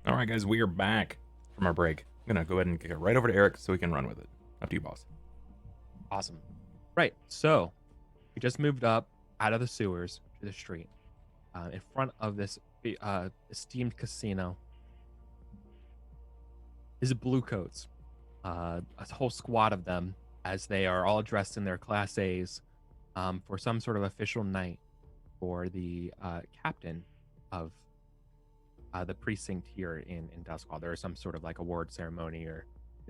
All right, guys, we are back from our break. I'm gonna go ahead and kick it right over to Eric so he can run with it. Up to you, boss. Awesome. Right. So we just moved up out of the sewers to the street, in front of this esteemed casino. Is blue coats, a whole squad of them, as they are all dressed in their Class A's, for some sort of official night for the captain of the precinct here in Doskvol. There is some sort of like award ceremony or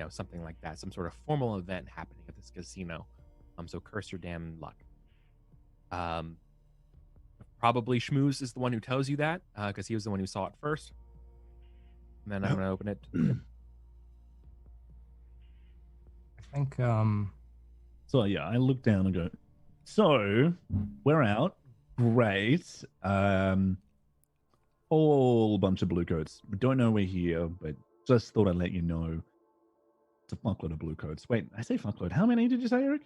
something like that, some sort of formal event happening at this casino. So curse your damn luck. Probably Shmooze is the one who tells you that, because he was the one who saw it first. And then I'm gonna open it. I think So yeah, I look down and go, so we're out. Great. Whole bunch of blue coats. We don't know we're here, but just thought I'd let you know. It's a fuckload of blue coats. Wait, I say fuckload. How many did you say, Eric?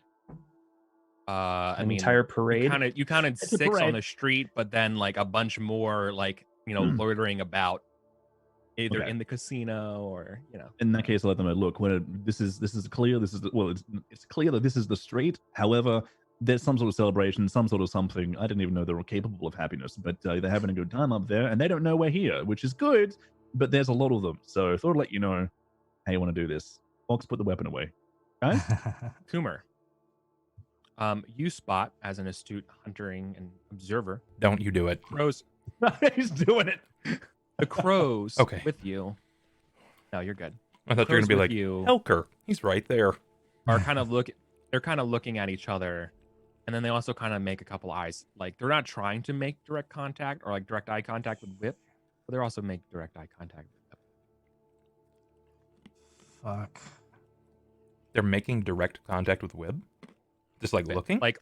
I An mean, entire parade. You counted It's a 6 on parade. the street, but then like a bunch more, like loitering about, either Okay. in the casino or In that case, I'll let them know. Look, this is clear. It's clear that this is the street. However, there's some sort of celebration, some sort of something. I didn't even know they were capable of happiness, but they're having a good time up there, and they don't know we're here, which is good. But there's a lot of them, so I thought I'd let you know how you want to do this. Fox, put the weapon away. Okay? Coomer. You spot, as an astute hunting and observer, Don't you do it. crows. He's doing it. The crows Okay. with you. No, you're good. I thought you were Crows gonna be with like, you Helker. He's right there. are kind of they're kind of looking at each other, and then they also kind of make a couple eyes. Like they're not trying to make direct contact or like direct eye contact with Whip, but they're also make direct eye contact with Whip. fuck. They're making direct contact with Wib. Just like looking. Like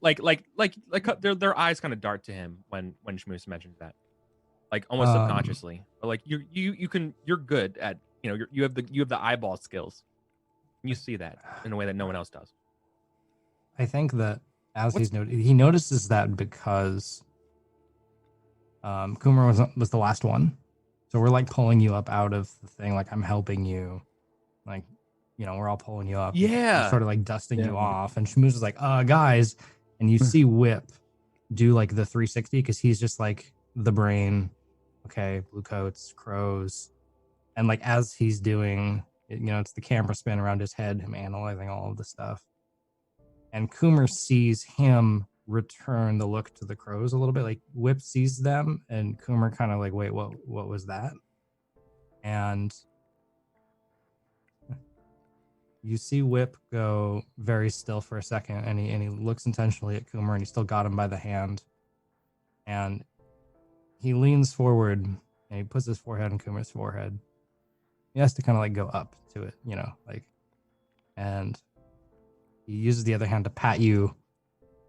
their eyes kind of dart to him when Shmooze mentions that, like almost subconsciously. But like you're good at you have the eyeball skills. You see that in a way that no one else does. I think that as he notices that because Coomer was the last one, so we're like pulling you up out of the thing. Like I'm helping you, like we're all pulling you up. Yeah. We're sort of like dusting you off, and Shmooze is like, guys, and you see Whip do like the 360 because he's just like the brain. Okay, blue coats, crows, and like as he's doing, it's the camera spin around his head, him analyzing all of the stuff. And Coomer sees him return the look to the crows a little bit. Like Whip sees them, and Coomer kind of like, wait, what was that? And you see Whip go very still for a second, and he looks intentionally at Coomer, and he still got him by the hand. And he leans forward, and he puts his forehead on Coomer's forehead. He has to kind of like go up to it, and he uses the other hand to pat you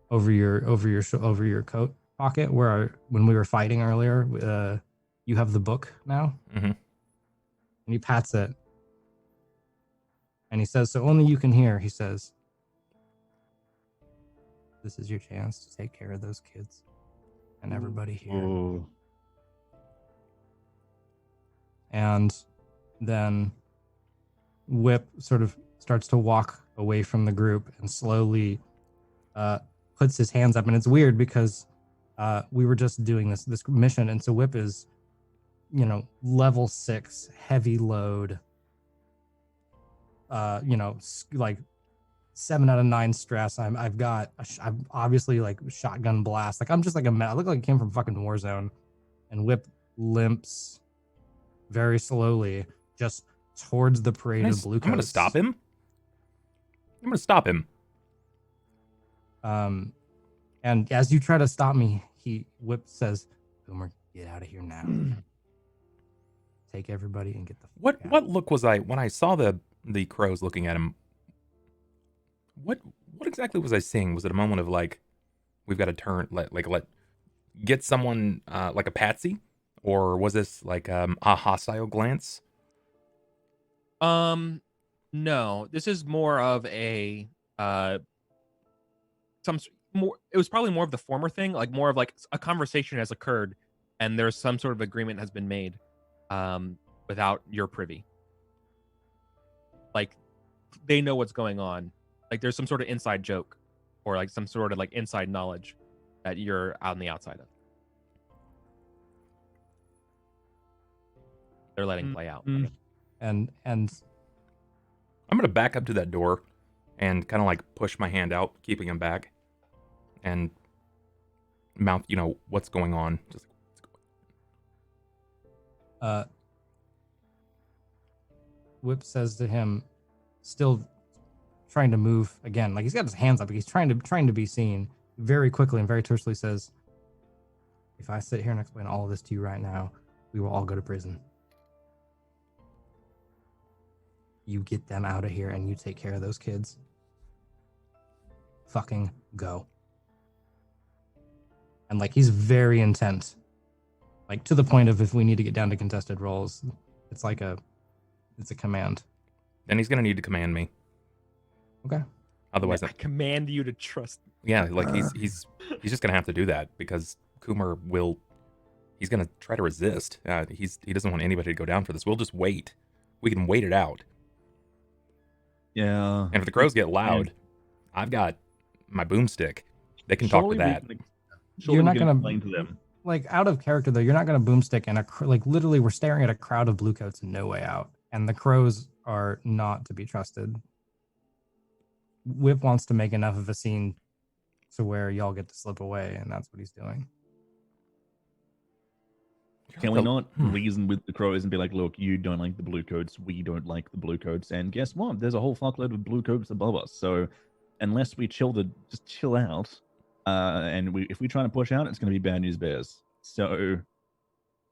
over your coat pocket where when we were fighting earlier, you have the book now. Mm-hmm. And he pats it. And he says, so only you can hear, he says, this is your chance to take care of those kids and everybody here. Ooh. And then Whip sort of starts to walk away from the group and slowly puts his hands up. And it's weird because we were just doing this mission, and so Whip is level 6 heavy load, like 7 out of 9 stress. I'm obviously like shotgun blast, like I'm just like I look like I came from fucking Warzone. And Whip limps very slowly just towards the parade of blue coats. I'm gonna stop him. And as you try to stop me, Whip says, Coomer, get out of here now. Take everybody and get the fuck out. What look was I when I saw the crows looking at him? What exactly was I seeing? Was it a moment of like, we've got to turn, get someone like a patsy, or was this like a hostile glance? No, this is more of a it was probably more of the former thing, like more of like a conversation has occurred and there's some sort of agreement has been made. without your privy. Like, they know what's going on. Like, there's some sort of inside joke or like some sort of like inside knowledge that you're on the outside of. They're letting play out. And I'm gonna back up to that door and kind of like push my hand out, keeping him back, and mouth, what's going on. Just Whip says to him, still trying to move again, like he's got his hands up, he's trying to be seen, very quickly and very tersely says, if I sit here and explain all of this to you right now, we will all go to prison. You get them out of here and you take care of those kids. Fucking go. And like, he's very intent, like to the point of if we need to get down to contested roles, it's a command. And he's gonna need to command me. Okay. Otherwise, I command you to trust me. Yeah, like he's just gonna have to do that because Coomer he's gonna try to resist. He doesn't want anybody to go down for this. We'll just wait. We can wait it out. Yeah. And if the crows get loud, I've got my boomstick. They can talk to that. You're not gonna explain to them. Like, out of character though, you're not gonna boomstick and like literally we're staring at a crowd of bluecoats and no way out, and the crows are not to be trusted. Whip wants to make enough of a scene to where y'all get to slip away, and that's what he's doing. Can we not reason with the crows and be like, look, you don't like the bluecoats, we don't like the bluecoats, and guess what? There's a whole fuckload of bluecoats above us. So unless we just chill out, and if we try to push out, it's going to be bad news bears. So,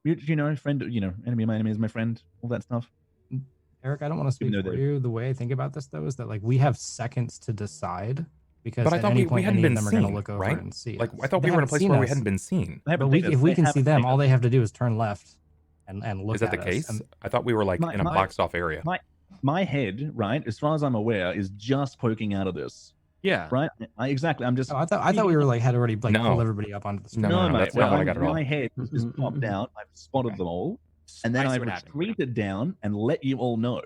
friend, enemy of my enemy is my friend, all that stuff. Eric, I don't want to speak for you. The way I think about this, though, is that like we have seconds to decide, because at any point any of them are going to look over and see. Like, us. I thought we were in a place where we hadn't been seen. But if we can see them, all they have to do is turn left and look. Is that the case? I thought we were like in a boxed off area. My head, right, as far as I'm aware, is just poking out of this. Yeah. Right. Exactly. I'm just. I thought we were had already pulled everybody up onto the screen. No, that's not what I got at all. My head just popped out. I've spotted them all, and then I retreated down and let you all know.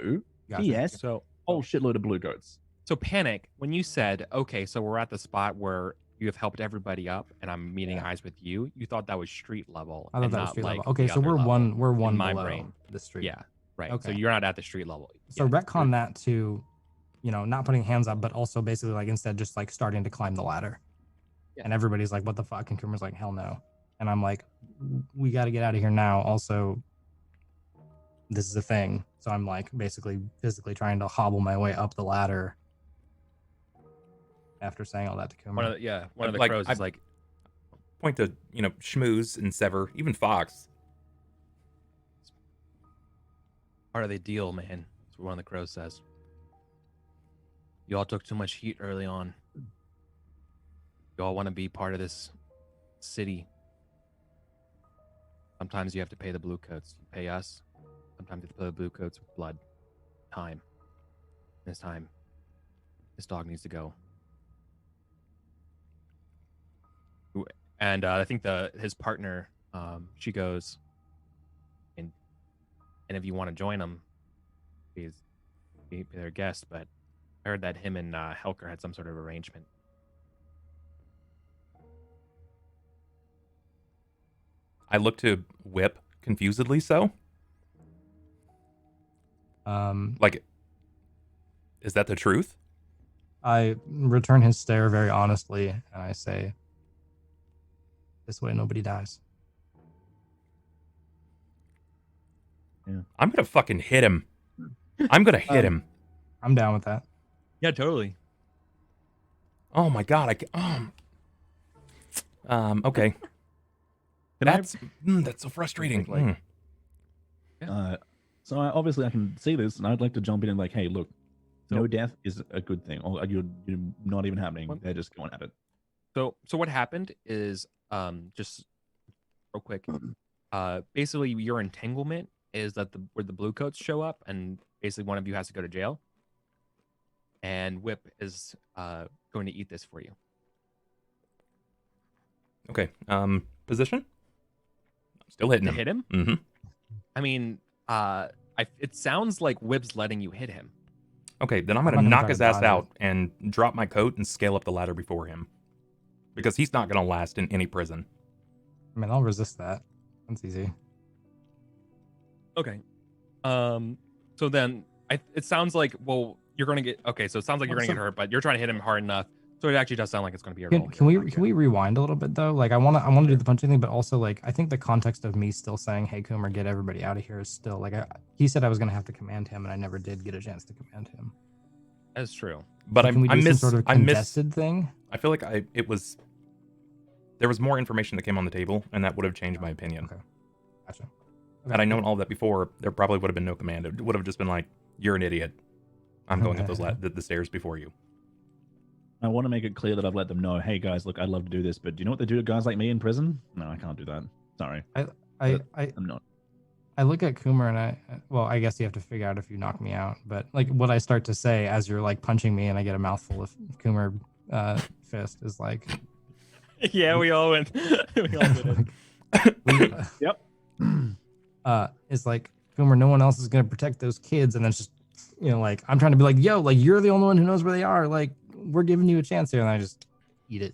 Gotcha. Yes. So, whole shitload of bluecoats. So Panic, when you said, okay, so we're at the spot where you have helped everybody up and I'm meeting eyes with you, you thought that was street level. I thought that was street level. Okay, so we're one in my brain, the street. Yeah, right. Okay. So you're not at the street level. So retcon that to, not putting hands up, but also basically like instead just like starting to climb the ladder. Yeah. And everybody's like, what the fuck? And Coomer's like, hell no. And I'm like, we got to get out of here now. Also, this is a thing. So I'm like basically physically trying to hobble my way up the ladder after saying all that to Coomer. One of the crows is like, point to, Shmooze and Sever, even Fox. Part of the deal, man. That's what one of the crows says. You all took too much heat early on. You all want to be part of this city. Sometimes you have to pay the bluecoats. You pay us. Sometimes you have to pay the bluecoats with blood. Time. This time, this dog needs to go. And I think his partner, she goes, and if you want to join him, be their guest. But I heard that him and Helker had some sort of arrangement. I look to Whip confusedly. So, is that the truth? I return his stare very honestly, and I say, this way nobody dies. Yeah. I'm gonna fucking hit him. I'm gonna hit him. I'm down with that. Yeah, totally. Oh my god, okay. That's so frustrating. So obviously I can see this, and I'd like to jump in and like, hey, look, no death is a good thing. Or you're not even happening. They're just going at it. So what happened is, just real quick, basically your entanglement is that where the bluecoats show up, and basically one of you has to go to jail. And Whip is going to eat this for you. Okay. Position? I'm still hitting him. Hit him? Mm-hmm. I mean, it sounds like Whip's letting you hit him. Okay, then I'm I'm gonna not gonna knock try his to ass dodge it. out and drop my coat and scale up the ladder before him, because he's not gonna last in any prison. I mean, I'll resist that. That's easy. Okay. So then it sounds like, well, you're gonna get okay. So it sounds like you're gonna get hurt, but you're trying to hit him hard enough. So it actually does sound like it's gonna be a roll. Can we rewind a little bit though? Like I wanna do the punching thing, but also like I think the context of me still saying, "Hey, Coomer, get everybody out of here," is still like he said I was gonna have to command him, and I never did get a chance to command him. That's true. But So can we do some sort of I miss. contested thing? I feel like there was more information that came on the table, and that would have changed my opinion. Okay, gotcha. Had I known all that before, there probably would have been no command. It would have just been like, "You're an idiot. I'm going up the stairs before you." I want to make it clear that I've let them know, hey guys, look, I'd love to do this, but do you know what they do to guys like me in prison? No, I can't do that. Sorry. I'm not. I look at Coomer and I guess you have to figure out if you knock me out. But like what I start to say as you're like punching me and I get a mouthful of Coomer fist is like, yeah, we all went. We all did it. Yep. It's like, Coomer, no one else is gonna protect those kids, and then it's just like I'm trying to be like, yo, like you're the only one who knows where they are. Like we're giving you a chance here, and I just eat it.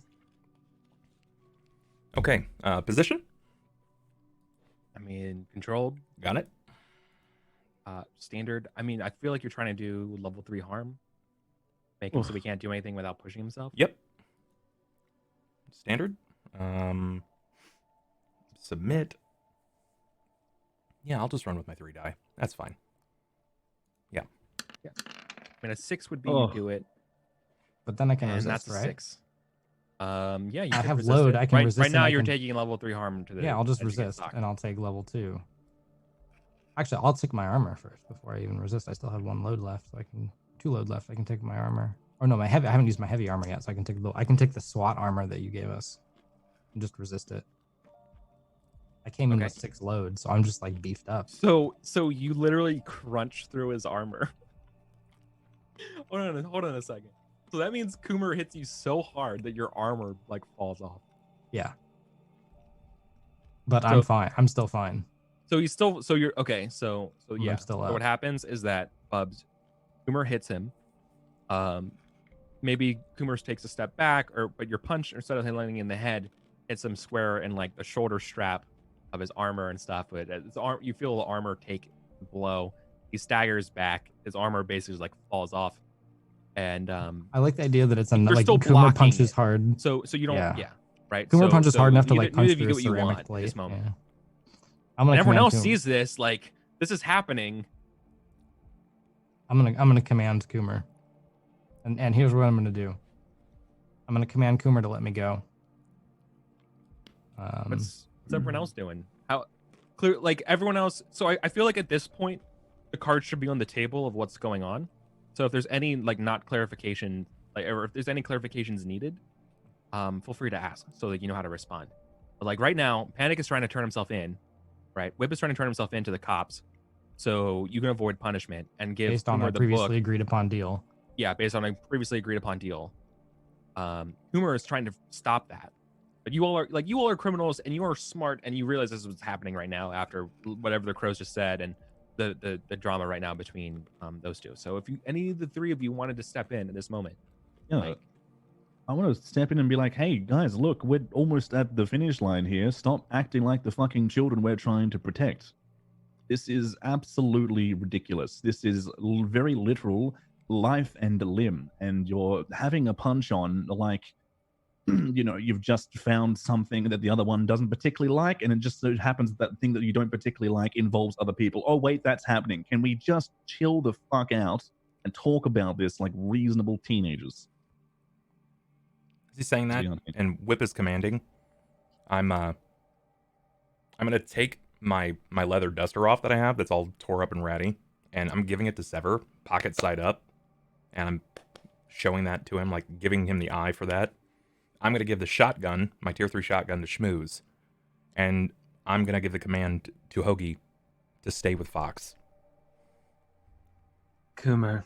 Okay, position. I mean, controlled. Got it. Standard. I mean, I feel like you're trying to do level 3 harm. Make him so we can't do anything without pushing himself. Yep. Standard. Submit. Yeah, I'll just run with my 3 die. That's fine. Yeah. I mean, a 6 would be you do it, But then I can and resist, that's a right? 6. Yeah, you I can have resist load, it. I can right, resist right and now I you're can- taking level 3 harm to the. Yeah, I'll just as you get resist, knocked. and I'll take level 2. Actually, I'll take my armor first before I even resist. I still have 1 load left, so I can 2 load left. I can take my armor. Or no, my heavy. I haven't used my heavy armor yet, so I can take the SWAT armor that you gave us, and just resist it. I came in Okay. with 6 loads, so I'm just like beefed up. So you literally crunch through his armor. Hold on a second. So that means Coomer hits you so hard that your armor like falls off. Yeah. But So- I'm fine. I'm still fine. So he's still. So you're okay. So yeah. I'm still So up. what happens is that Bubs, Coomer hits him. Maybe Coomer takes a step back, but your punch, instead of landing in the head, hits him square in like the shoulder strap of his armor and stuff. But you feel the armor take the blow. He staggers back. His armor basically like falls off. And I like the idea that it's You're like still Coomer blocking punches it. hard. so you don't. Yeah. Yeah. Right. Coomer punches hard enough to neither- like punch neither of you through a get what you ceramic want plate. at this moment. Yeah. I'm gonna And everyone command else Coomer. sees this. Like this is happening. I'm gonna command Coomer, and here's what I'm gonna do. I'm gonna command Coomer to let me go. What's everyone else doing? How clear? Like everyone else. So I feel like at this point, the cards should be on the table of what's going on. So if there's any like not clarification, like or if there's any clarifications needed, feel free to ask so that you know how to respond. But like right now, Panic is trying to turn himself in, right? Whip is trying to turn himself into the cops, so you can avoid punishment and give based on Coomer our the previously book. agreed upon deal. Yeah, based on a previously agreed upon deal. Coomer is trying to stop that. But you all are criminals and you are smart and you realize this is what's happening right now after whatever the crows just said and the drama right now between those two. So if any of the 3 of you wanted to step in at this moment, Yeah. like, I want to step in and be like, hey, guys, look, we're almost at the finish line here. Stop acting like the fucking children we're trying to protect. This is absolutely ridiculous. This is very literal life and limb. And you're having a punch on like, you've just found something that the other one doesn't particularly like. And it just so happens that thing that you don't particularly like involves other people. Oh, wait, that's happening. Can we just chill the fuck out and talk about this like reasonable teenagers? Is he saying that? Yeah. And Whip is commanding. I'm gonna take my leather duster off that I have that's all tore up and ratty, and I'm giving it to Sever, pocket side up, and I'm showing that to him, like giving him the eye for that. I'm gonna give the shotgun, my tier 3 shotgun, to Shmooze, and I'm gonna give the command to Hoagie to stay with Fox. Coomer,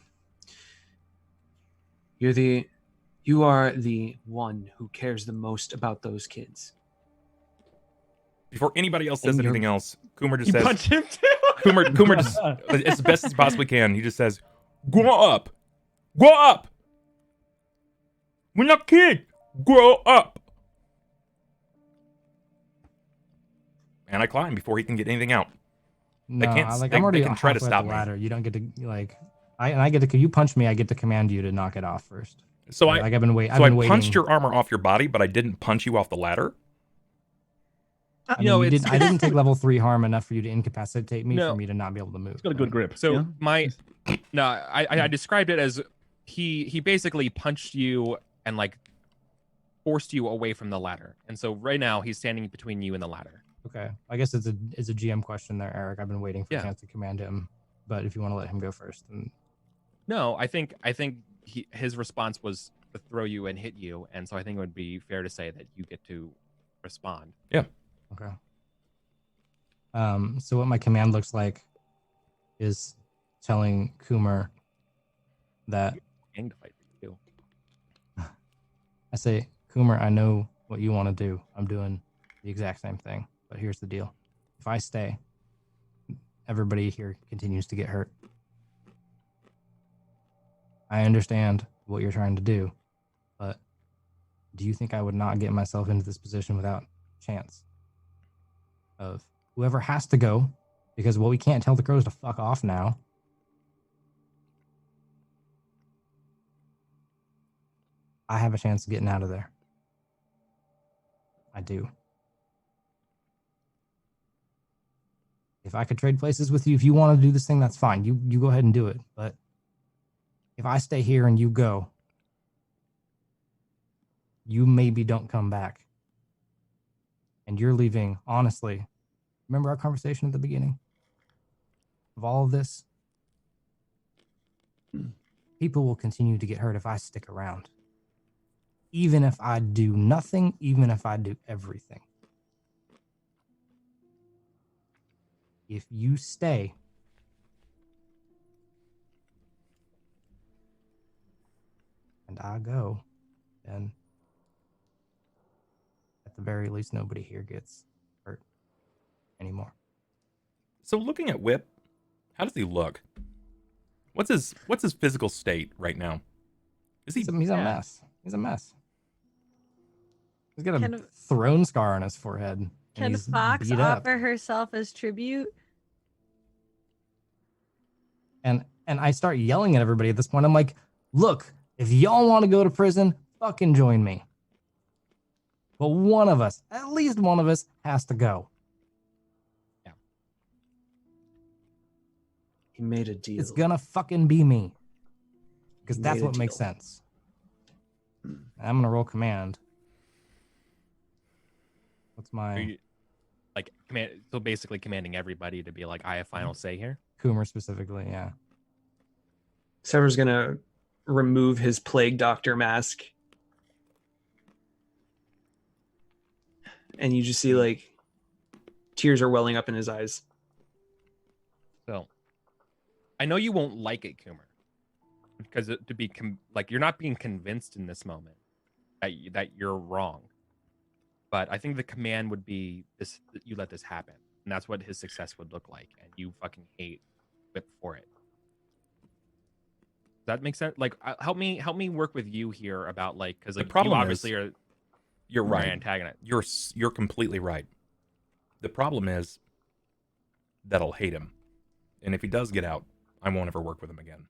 you are the one who cares the most about those kids. Before anybody else says And you're- anything else, Coomer just you says, punch him too. Coomer just, as best as he possibly can, he just says, grow up. Grow up. We're not kids. Grow up. And I climb before he can get anything out. No, can't- I'm they already can try to halfway up stop the me. ladder. You don't get to like. I get to. You punch me. I get to command you to knock it off first. So Like, I've been waiting. so I waiting. punched your armor off your body, but I didn't punch you off the ladder. I You know, mean, it's- I didn't take level 3 harm enough for you to incapacitate me No. for me to not be able to move. He's got a good grip. So yeah? I described it as he basically punched you and like forced you away from the ladder, and so right now he's standing between you and the ladder. Okay, I guess it's a GM question there, Eric. I've been waiting for a Yeah. chance to command him, but if you want to let him go first, then No, I think his response was to throw you and hit you, and so I think it would be fair to say that you get to respond. okay. So what my command looks like is telling Coomer that Gang to fight for you. I say, Coomer, I know what you want to do. I'm doing the exact same thing, but here's the deal: if I stay, everybody here continues to get hurt. I understand what you're trying to do, but do you think I would not get myself into this position without chance of whoever has to go? Because, well, we can't tell the crows to fuck off now. I have a chance of getting out of there. I do. If I could trade places with you, if you want to do this thing, that's fine. You go ahead and do it. But if I stay here and you go, you maybe don't come back. And you're leaving, honestly. Remember our conversation at the beginning of all of this? People will continue to get hurt if I stick around. Even if I do nothing, even if I do everything. If you stay, and I go, then at the very least, nobody here gets hurt anymore. So looking at Whip, how does he look? What's his physical state right now? Is he? He's a mess. He's a mess. He's got a Can- throne scar on his forehead. and Can he's Fox beat up. offer herself as tribute? And I start yelling at everybody at this point. I'm like, look, if y'all want to go to prison, fucking join me. But one of us, at least one of us, has to go. He made a deal. It's gonna fucking be me. Because He that's made a what makes deal. sense. I'm gonna roll command. What's Are my you, like command? So basically, commanding everybody to be like, I have final say here. Coomer specifically? Yeah. Sever's gonna remove his plague doctor mask, and you just see like tears are welling up in his eyes. So, I know you won't like it, Coomer, because to be like you're not being convinced in this moment that you're wrong. But I think the command would be this: that you let this happen, and that's what his success would look like, and you fucking hate Whip for it. Does that make sense? Like, help me work with you here about like because The like problem you is- obviously are You're my right. antagonist. You're completely right. The problem is that I'll hate him, and if he does get out, I won't ever work with him again.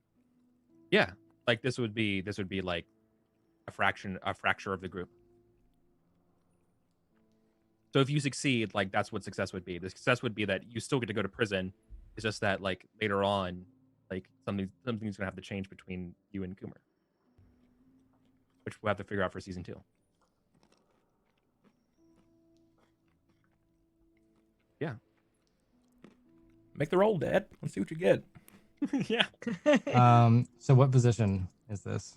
Yeah, like this would be like a fracture of the group. So if you succeed, like that's what success would be. The success would be that you still get to go to prison. It's just that like later on, like something's gonna have to change between you and Coomer, which we'll have to figure out for season 2. Yeah. Make the roll, Dad. Let's see what you get. Yeah. So what position is this?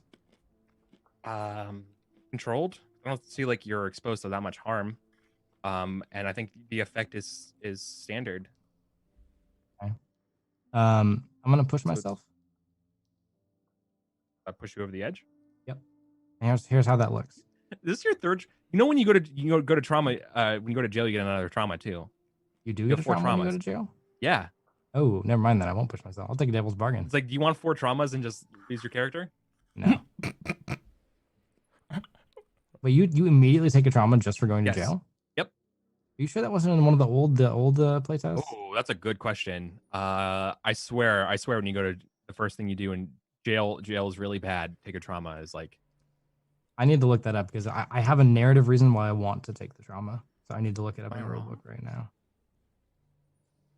Controlled. I don't see like you're exposed to that much harm. And I think the effect is standard. I'm gonna push So it's- myself. I push you over the edge. And here's how that looks. This is your third. You know when you go to trauma, when you go to jail, you get another trauma too. You do You get have a 4 trauma when you traumas. go to jail? Yeah. Oh, never mind then. I won't push myself. I'll take a devil's bargain. It's like, do you want 4 traumas and just use your character? No. Wait, you immediately take a trauma just for going to Yes. jail? Yep. Are you sure that wasn't in one of the old playtests? Oh, that's a good question. I swear when you go to the first thing you do in jail is really bad. Take a trauma is like, I need to look that up because I have a narrative reason why I want to take the trauma. So I need to look it up in Am I the wrong? rulebook right now.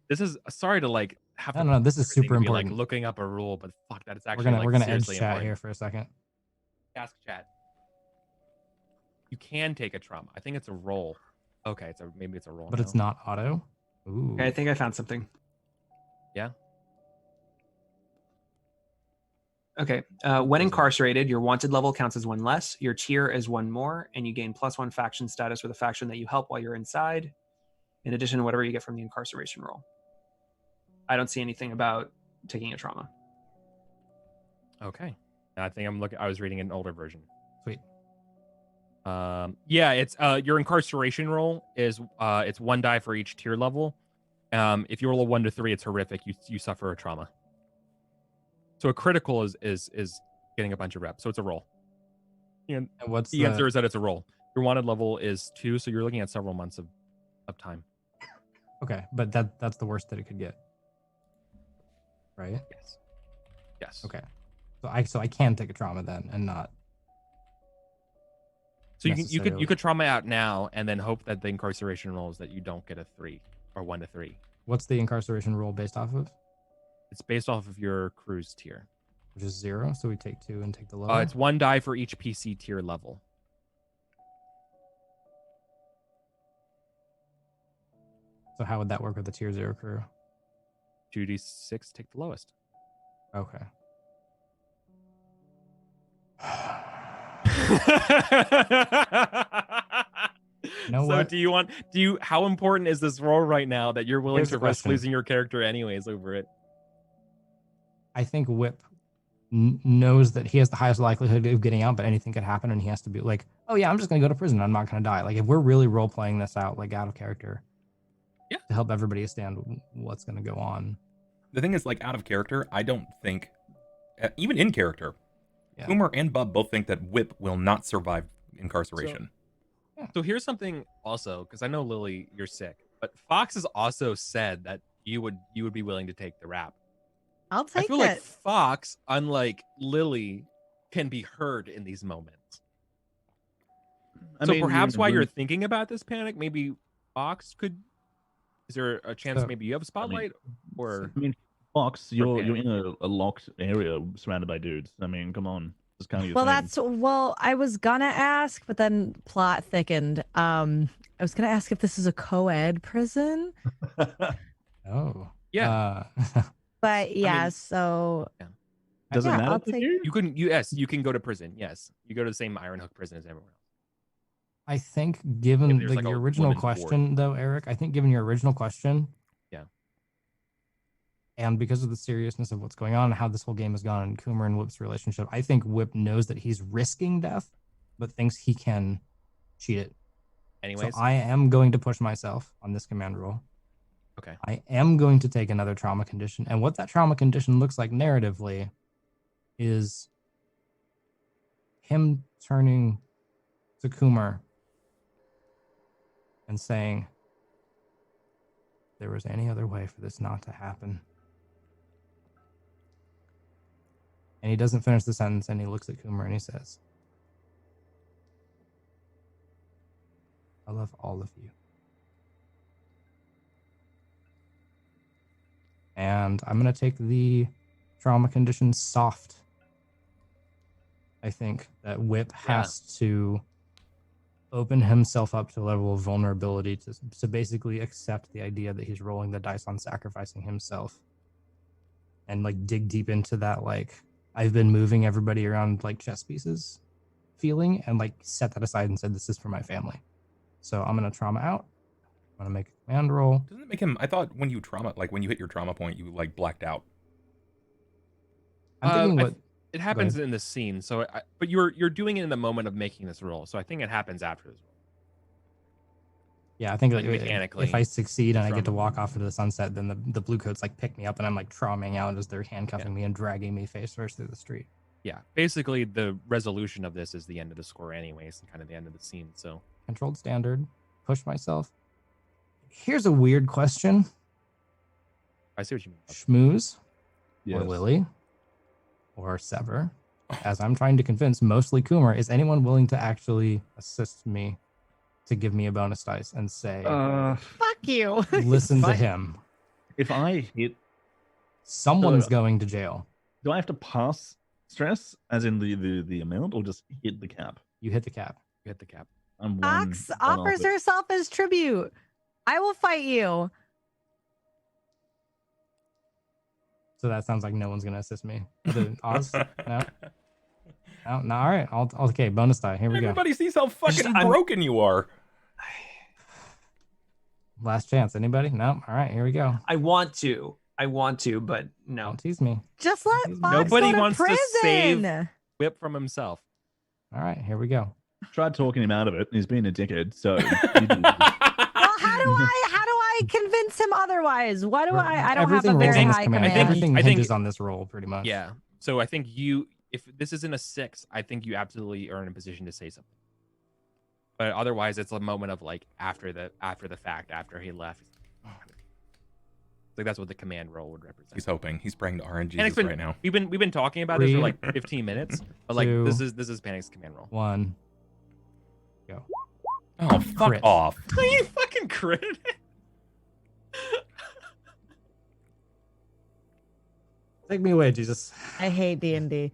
this is sorry to like have to No, this is everything super to be, like important. looking up a rule, but fuck that, it's actually We're gonna edge seriously chat important. here for a second. Ask chat. You can take a trauma. I think it's a roll. Okay, maybe it's a roll. But now. it's not auto. Ooh. Okay, I think I found something. Yeah. Okay. When incarcerated, your wanted level counts as 1 less, your tier is 1 more, and you gain +1 faction status for the faction that you help while you're inside, in addition to whatever you get from the incarceration roll. I don't see anything about taking a trauma. Okay. I think I was reading an older version. Sweet. Yeah, it's your incarceration roll is it's 1 die for each tier level. If you roll a 1 to 3, it's horrific. You suffer a trauma. So a critical is getting a bunch of reps. So it's a roll. And what's the answer is that it's a roll. Your wanted level is 2, so you're looking at several months of time. Okay, but that's the worst that it could get. Right? Yes. Yes. Okay. So I can take a trauma then and not. So you necessarily. could trauma out now and then hope that the incarceration rolls that you don't get a 3 or 1 to 3. What's the incarceration rule based off of? It's based off of your cruise tier. Which is 0, so we take 2 and take the lower. It's 1 die for each PC tier level. So how would that work with the tier 0 crew? 2d6, take the lowest. Okay. know So what? how important is this role right now that you're willing Here's to the risk question. losing your character anyways over it? I think Whip knows that he has the highest likelihood of getting out, but anything could happen, and he has to be like, "Oh yeah, I'm just gonna go to prison. I'm not gonna die." Like if we're really role playing this out, like out of character, Yeah. to help everybody understand what's gonna go on. The thing is, like, out of character, I don't think, even in character, Yeah. Coomer and Bub both think that Whip will not survive incarceration. So here's something also, because I know Lily, you're sick, but Fox has also said that you would be willing to take the rap. I'll I take feel like it. Fox, unlike Lily, can be heard in these moments. I So mean, perhaps you're in a while you're room- thinking about this panic, maybe Fox could. Is there a chance So- maybe you have a spotlight, or I mean, Fox, you're panic. in a locked area surrounded by dudes. I mean, come on, it's kind of your Well, thing. I was gonna ask, but then plot thickened. I was gonna ask if this is a co-ed prison, Oh. Yeah. but yeah. mean- so Does it yeah, matter I'll to take- you? you can go to prison. Yes, you go to the same Iron Hook prison as everyone else. I think given there's, like, your a original women's ward. question, though, Eric, I think given your original question, Yeah. and because of the seriousness of what's going on and how this whole game has gone in Coomer and Whip's relationship, I think Whip knows that he's risking death, but thinks he can cheat it. Anyways, So I am going to push myself on this command roll. okay. I am going to take another trauma condition. And what that trauma condition looks like narratively is him turning to Coomer and saying, "If there was any other way for this not to happen." And he doesn't finish the sentence, and he looks at Coomer and he says, "I love all of you." And I'm going to take the trauma condition soft. I think that Whip has to open himself up to a level of vulnerability to basically accept the idea that he's rolling the dice on sacrificing himself. And like dig deep into that, like, I've been moving everybody around like chess pieces feeling, and like set that aside and said, this is for my family. So I'm going to trauma out. I'm going to make a command roll. Doesn't it make him? I thought when you hit your trauma point, you like blacked out. I'm thinking I what It happens in the scene. So, but you're doing it in the moment of making this roll. So I think it happens after this roll. Yeah, I think Like, like, mechanically, if I succeed and I get to from- walk off into the sunset, then the blue coats like pick me up and I'm like traumaing out as they're handcuffing me and dragging me face first through the street. Yeah, basically the resolution of this is the end of the score anyways, and kind of the end of the scene. So Controlled standard, push myself. Here's a weird question. I see what you mean. Shmooze Yes. or Lily or Sever, as I'm trying to convince mostly Coomer, is anyone willing to actually assist me to give me a bonus dice and say, Fuck you. listen to Fine. him. If I hit, Someone's going to jail. do I have to pass stress, as in the amount, or just hit the cap? You hit the cap. You hit the cap. I'm Ox one offers off it. herself as tribute. I will fight you. So that sounds like no one's gonna assist me. Oz? No? No, all right. Okay, bonus die. Here we go. Everybody sees how fucking I'm- broken you are. Last chance. Anybody? No? All right, here we go. I want to, but no. Don't tease me. Just let Nobody Fox go to wants to prison. save- Whip from himself. All right, here we go. Tried talking him out of it. He's been a dickhead. So Well, how do I convince him otherwise? Why do I don't have a Everything rolls very on this high command. command. Everything I think- hinges on this roll, pretty much. Yeah. So I think you, if this isn't a 6, I think you absolutely are in a position to say something. But otherwise, it's a moment of like after the fact, after he left. Like that's what the command roll would represent. He's hoping. He's praying to Panic's RNG been- right now. We've been talking about this for 3, like 15 minutes, but like two, this is Panic's command roll. 1. Go. Oh, fuck Crit. off. You fucking crit it. Take me away, Jesus. I hate D&D.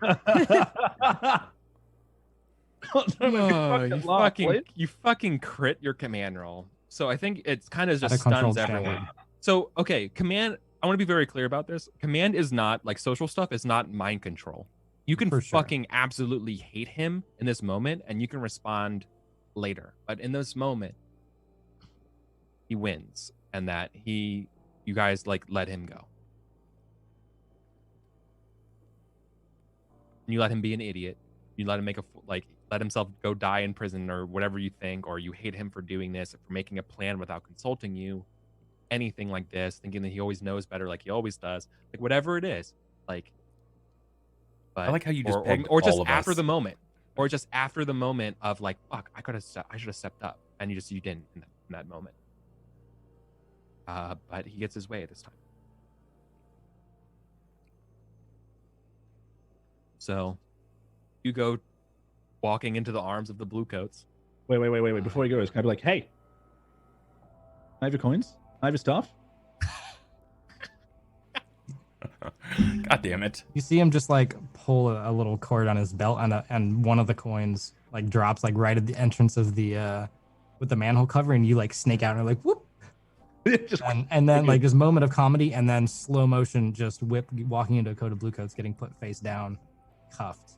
You fucking crit your command roll. So I think it's kind of At a just controlled stuns everyone. standard. So okay, command. I want to be very clear about this. Command is not like social stuff. Is not mind control. You can For sure. fucking absolutely hate him in this moment, and you can respond later. But in this moment, he wins, and that you guys like let him go. And you let him be an idiot. You let him let himself go die in prison or whatever you think, or you hate him for doing this, for making a plan without consulting you, anything like this, thinking that he always knows better, like he always does, like whatever it is, like. But, I like how you just pegged or just all of after us. the moment, or just after the moment of like, fuck, I should have stepped up, and you didn't in that moment. But he gets his way this time. So, you go walking into the arms of the blue coats. Wait. Before he goes, can I be like, hey, I have your coins? I have your stuff? God damn it. You see him just like pull a little cord on his belt, and one of the coins like drops like right at the entrance of the with the manhole cover, and you like snake out and you're like whoop, Just and then like this moment of comedy, and then slow motion just Whip walking into a coat of blue coats, getting put face down, cuffed.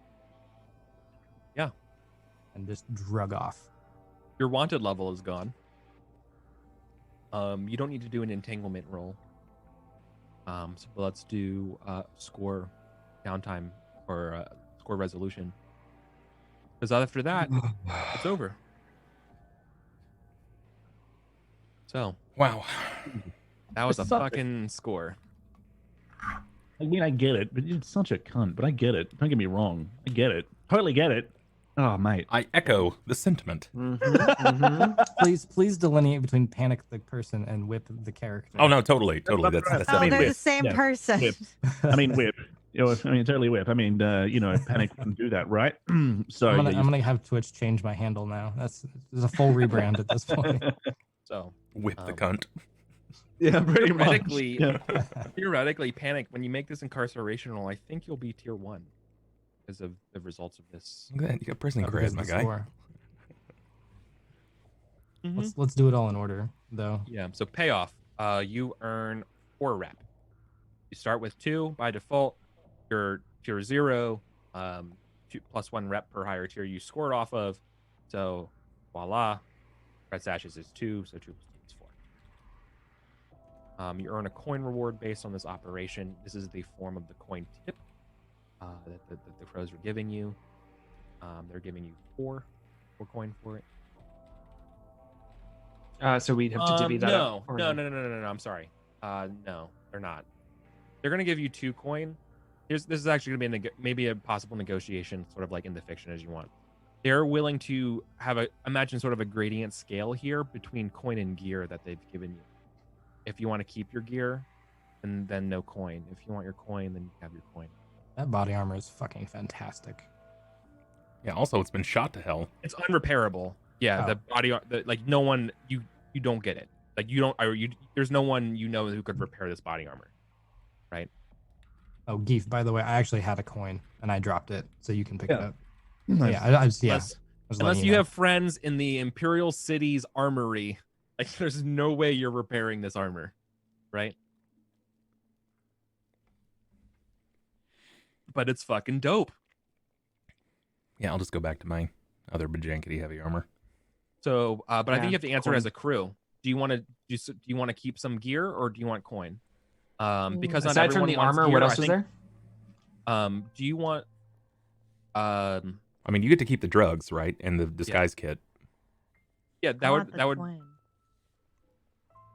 Yeah. And just drug off. Your wanted level is gone. You don't need to do an entanglement roll. So let's do score downtime or score resolution. Because after that, it's over. So Wow. that was a It's such a- fucking score. I mean, I get it, but you're such a cunt. But I get it. Don't get me wrong. I get it. Totally get it. Oh, mate. I echo the sentiment. Please delineate between Panic the person and Whip the character. Oh no, totally. That's Oh, definitely they're Whip. the same Yeah. person. Whip. I mean, Whip. Totally Whip. I mean, Panic wouldn't do that, right? So I'm yeah, gonna have Twitch change my handle now. There's a full rebrand at this point. So whip the Um, cunt. yeah, pretty much. theoretically, Yeah. theoretically, Panic, when you make this incarceration roll, I think you'll be tier 1 because of the results of this. Look at that. You got prison Because cred, of my the guy. score. Let's do it all in order, though. Yeah, so payoff. You earn 4 rep. You start with 2 by default. You're tier 0, 2+1 rep per higher tier you scored off of. So voila. Red Sashes is 2, so 2 plus 2 is 4. You earn a coin reward based on this operation. This is the form of the coin tip that the crows are giving you. They're giving you 4 coin for it. So we'd have to divvy that up. No. I'm sorry. No, they're not. They're gonna give you 2 coin. This is actually gonna be maybe a possible negotiation, sort of like in the fiction as you want. They're willing to have imagine sort of a gradient scale here between coin and gear that they've given you. If you want to keep your gear, and then no coin. If you want your coin, then you have your coin. That body armor is fucking fantastic. Yeah. Also, it's been shot to hell. It's unrepairable. Yeah, Oh. the body, like no one, you don't get it. Like you don't, or you, there's no one you know who could repair this body armor, right? Oh, Geef, by the way, I actually had a coin and I dropped it, so you can pick it Yeah. up. Nice. Yeah, I just, Unless you have friends in the Imperial City's armory, like there's no way you're repairing this armor, right? But it's fucking dope. Yeah, I'll just go back to my other bajankety heavy armor. So, but I think Yeah, you have to answer coin. as a crew. Do you want to keep some gear or do you want coin? Because not Aside from everyone the wants armor, gear, what I else is think- there? Do you want? I mean, you get to keep the drugs, right, and the disguise kit. Yeah, I want the that would. coin.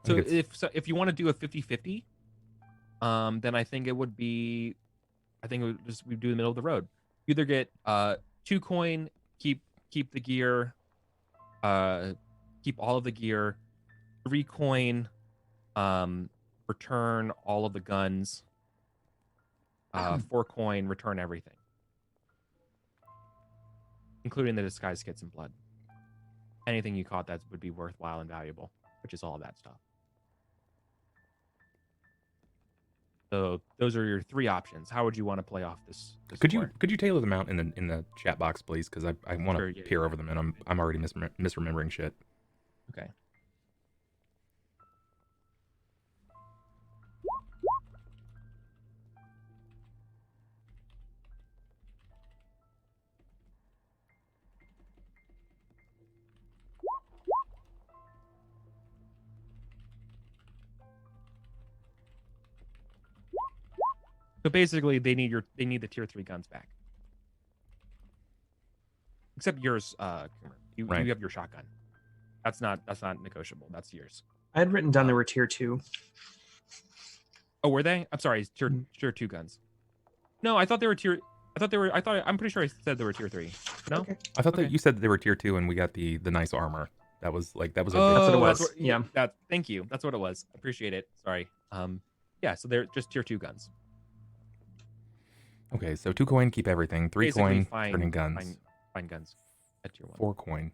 I So think if you want to do a 50-50, then I think it would be, I think we do the middle of the road. You either get 2 coin, keep the gear, keep all of the gear, 3 coin, return all of the guns, 4 coin, return everything, including the disguise kits and blood. Anything you caught that would be worthwhile and valuable, which is all of that stuff. So those are your 3 options. How would you want to play off this Could score? you tailor them out in the chat box, please? Because I want to Sure, yeah, peer over them, and I'm already misremembering shit. Okay. So basically, they need the tier 3 guns back. Except yours, Coomer. You Right. have your shotgun. That's not negotiable. That's yours. I had written down there were tier 2. Oh, were they? I'm sorry, tier 2 guns. No, I thought they were tier. I'm pretty sure I said they were tier 3. No. Okay. I thought Okay. that you said that they were tier 2, and we got the nice armor. That was a what it big was. Yeah. Thank you. That's what it was. Appreciate it. Sorry. Yeah. So they're just tier 2 guns. Okay, so 2 coin, keep everything. 3 Basically, coin, turn in guns. Fine guns at tier 1. 4 coin,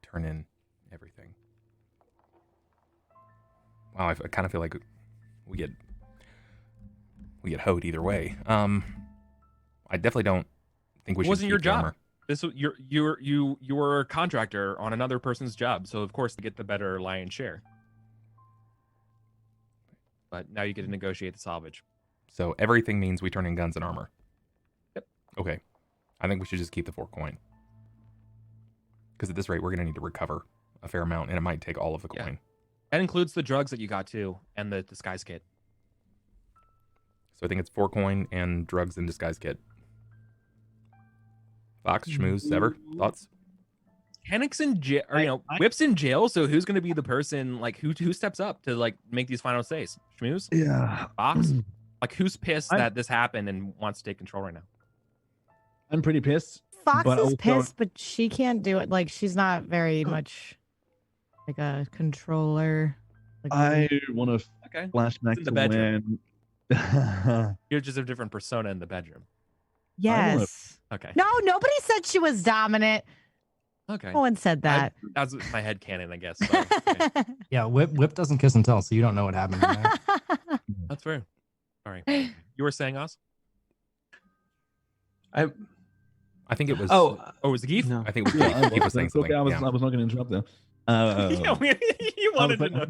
turn in everything. Wow, I kind of feel like we get hoed either way. I definitely don't think we It should. wasn't your keep the job. armor. This was you were a contractor on another person's job, so of course to get the better lion's share. But now you get to negotiate the salvage. So everything means we turn in guns and armor. Yep. Okay, I think we should just keep the 4 coin. Because at this rate, we're gonna need to recover a fair amount, and it might take all of the Yeah. coin. That includes the drugs that you got too, and the disguise kit. So I think it's 4 coin and drugs and disguise kit. Fox, Shmooze, Sever, thoughts? Panic's in jail, or I- Whip's in jail. So who's going to be the person like who steps up to like make these final says? Shmooze, Yeah. Fox, like who's pissed I'm- that this happened and wants to take control right now? I'm pretty pissed. Fox But is also- pissed, but she can't do it. Like she's not very much like a controller. Like, I want to Okay, flashback in the to bedroom. when. you're just a different persona in the bedroom. yes. Okay, No, nobody said she was dominant. okay, No one said that. that's my head canon, I guess. So, okay. Yeah, Whip doesn't kiss and tell, so you don't know what happened in there. That's fair. Sorry, you were saying us? I think it was. Oh, Oh, was it Geef? no. I think it was. Yeah, He was saying it's okay. something. I was Yeah. not going to interrupt there. Yeah, you wanted to like- know.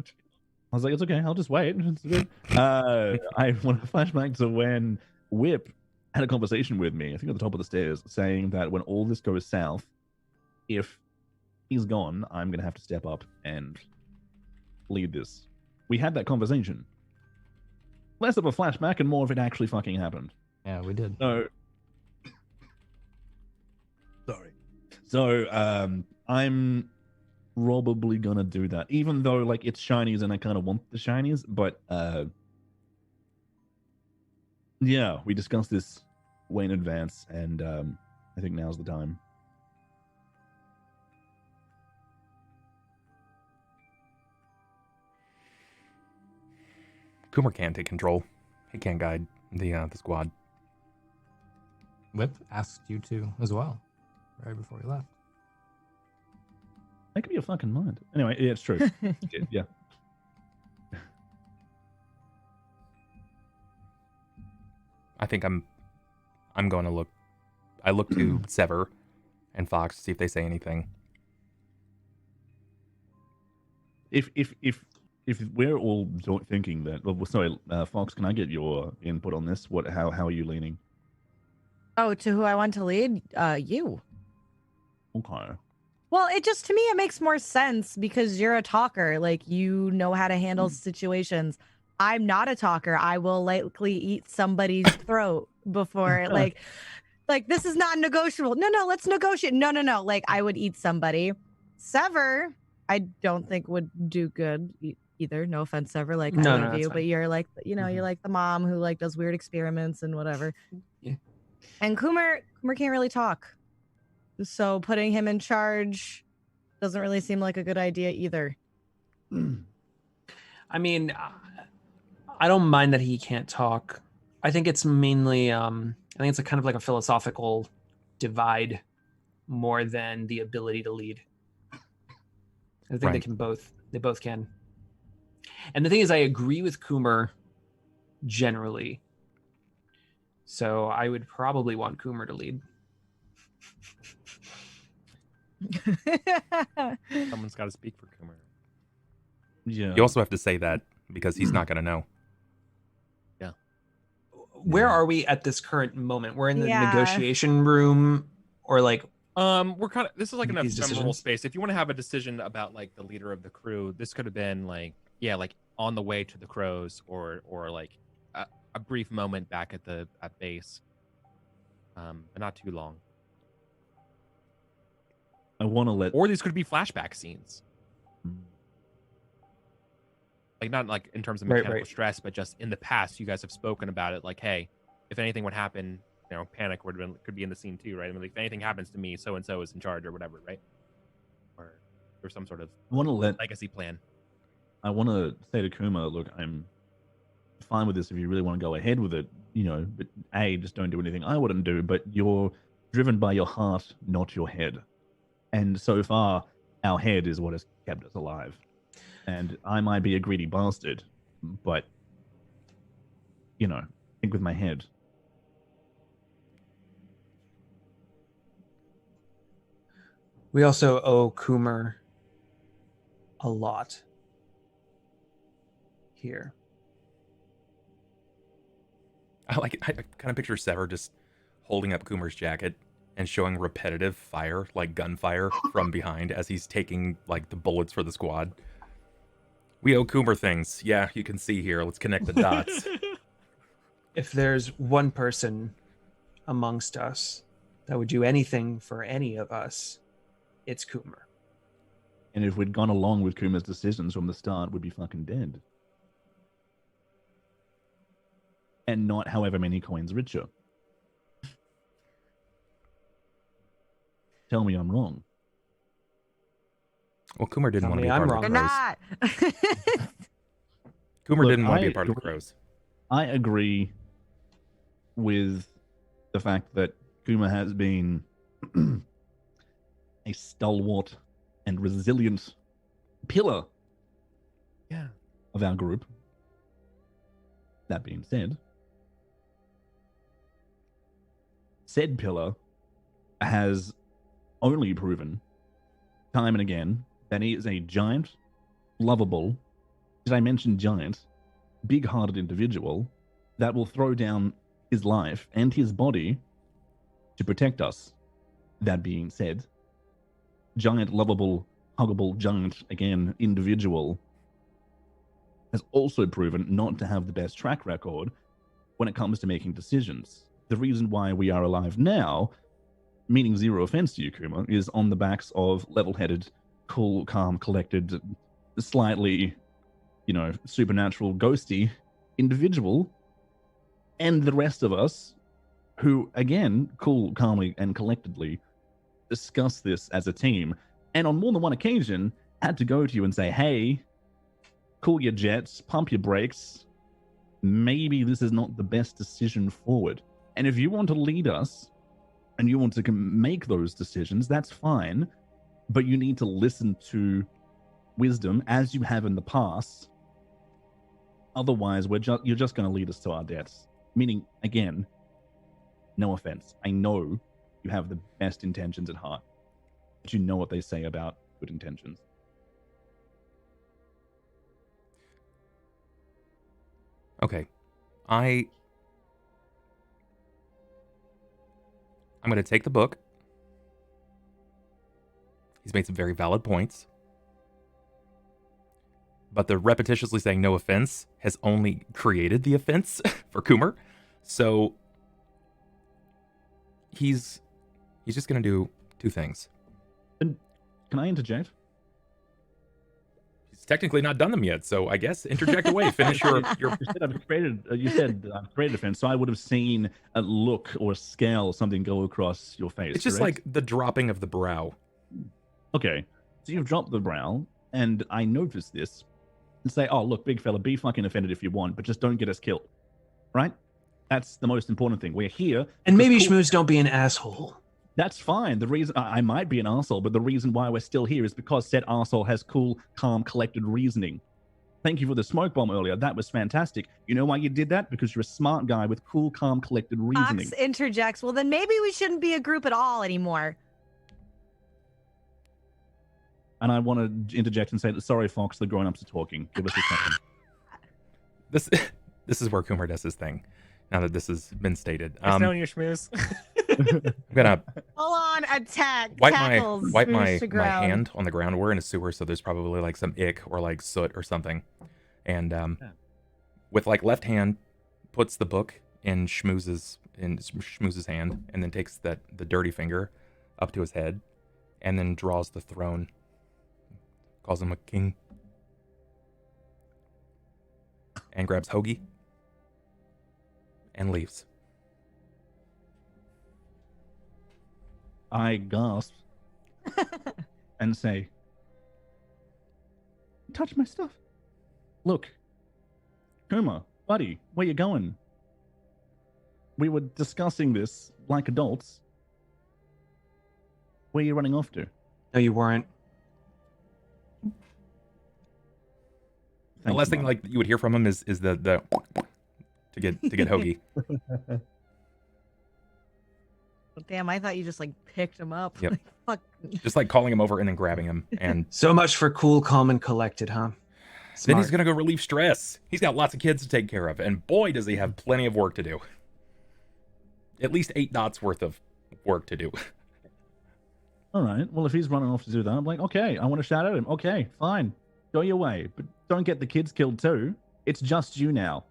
I was like, it's okay. I'll just wait. It's good. I want to flashback to when Whip had a conversation with me, I think at the top of the stairs, saying that when all this goes south, if he's gone, I'm going to have to step up and lead this. We had that conversation. Less of a flashback and more of it actually fucking happened. Yeah, we did. So, sorry. So, I'm probably gonna do that, even though like it's shinies and I kind of want the shinies. But yeah, we discussed this way in advance, and I think now's the time. Coomer can't take control. He can't guide the squad. Whip asked you to as well, right before he left. That could be a fucking mind. Anyway, yeah, it's true. Yeah. I think I'm going to look. I look to Sever and Fox to see if they say anything. If we're all thinking that, well, sorry, Fox, can I get your input on this? How are you leaning? Oh, to who I want to lead? You. Okay. Well, to me, it makes more sense because you're a talker. Like, you know how to handle situations. I'm not a talker. I will likely eat somebody's throat before, like, this is not negotiable. No, let's negotiate. No. Like, I would eat somebody. Sever, I don't think would do good either. No offense, Sever. Like, I love you, but you're like, you're like the mom who like does weird experiments and whatever. Yeah. And Coomer can't really talk. So putting him in charge doesn't really seem like a good idea either. I mean, I don't mind that he can't talk. I think it's mainly, I think it's a kind of like a philosophical divide more than the ability to lead. I think they both can. And the thing is, I agree with Coomer generally. So I would probably want Coomer to lead. Someone's got to speak for Coomer. Yeah. You also have to say that because he's not going to know. Yeah. Where are we at this current moment? We're in the negotiation room, or like we're kind of, this is like an these ephemeral decisions? space. If you want to have a decision about like the leader of the crew, this could have been like, yeah, like on the way to the crows, or like a brief moment back at base. But not too long. I want to let, or these could be flashback scenes. Like, not like in terms of mechanical stress, but just in the past, you guys have spoken about it. Like, hey, if anything would happen, Panic could be in the scene too, right? I mean, like, if anything happens to me, so and so is in charge or whatever, right? Or some sort of legacy plan. I want to say to Kuma, look, I'm fine with this if you really want to go ahead with it, but just don't do anything I wouldn't do, but you're driven by your heart, not your head. And so far, our head is what has kept us alive. And I might be a greedy bastard, but, think with my head. we also owe Coomer a lot here. I kind of picture Sever just holding up Coomer's jacket and showing repetitive fire, like gunfire, from behind as he's taking like the bullets for the squad. We owe Coomer things. Yeah, you can see here. Let's connect the dots. If there's one person amongst us that would do anything for any of us, it's Coomer. And if we'd gone along with Coomer's decisions from the start, we'd be fucking dead. And not however many coins richer. Tell me I'm wrong. Well, Coomer didn't Tell want to me be a I'm part of the wrong. crows. Coomer didn't want to be a part of the crows. I agree with the fact that Coomer has been a stalwart and resilient pillar of our group. That being said, said pillar has only proven time and again that he is a giant, lovable, did I mention giant, big-hearted individual that will throw down his life and his body to protect us. That being said, giant, lovable, huggable, giant, again, individual has also proven not to have the best track record when it comes to making decisions. The reason why we are alive now, meaning zero offense to you, Kuma, is on the backs of level-headed, cool, calm, collected, slightly, supernatural, ghosty individual, and the rest of us who, again, cool, calmly, and collectedly discuss this as a team, and on more than one occasion had to go to you and say, hey, cool your jets, pump your brakes, maybe this is not the best decision forward. And if you want to lead us and you want to make those decisions, that's fine, but you need to listen to wisdom as you have in the past. Otherwise, you're just going to lead us to our deaths. Meaning, again, no offense, I know you have the best intentions at heart, but you know what they say about good intentions. Okay. I'm going to take the book. He's made some very valid points. But the repetitiously saying no offense has only created the offense for Coomer. So he's just going to do two things. And can I interject? He's technically not done them yet, so I guess interject away. Finish your You said I've created offense, so I would have seen a look or a scale, something go across your face. It's just correct? like the dropping of the brow. Okay, so you've dropped the brow, and I noticed this, and say, oh, look, big fella, be fucking offended if you want, but just don't get us killed, right? That's the most important thing. We're here. And maybe cool, Shmooze, don't be an asshole. That's fine. The reason I might be an arsehole, but the reason why we're still here is because said arsehole has cool, calm, collected reasoning. Thank you for the smoke bomb earlier. That was fantastic. You know why you did that? Because you're a smart guy with cool, calm, collected reasoning. Fox interjects, well, then maybe we shouldn't be a group at all anymore. And I want to interject and say that, sorry, Fox, the grown-ups are talking. Give us a second. This is where Coomer does his thing. Now that this has been stated, Nice knowing you, Shmooze. I'm gonna Full on attack. wipe tackles, my Shmooze to ground. hand on the ground. We're in a sewer, so there's probably like some ick or like soot or something. And with like left hand, puts the book in Shmooze's hand, and then takes the dirty finger up to his head, and then draws the throne. Calls him a king. And grabs Hoagie. And leaves. I gasp and say, touch my stuff. Look, Coomer, buddy, where you going? We were discussing this like adults. Where are you running off to? No, you weren't. The last thing like you would hear from him is the to get Hoagie. Damn, I thought you just like picked him up. Yep. Like, fuck. Just like calling him over and then grabbing him. And So much for cool, calm, and collected, huh? then he's Smart. gonna go relieve stress. He's got lots of kids to take care of, and boy does he have plenty of work to do. At least 8 dots worth of work to do. All right. Well, if he's running off to do that, I'm like, okay, I want to shout at him. Okay, fine. Go your way. But don't get the kids killed too. It's just you now.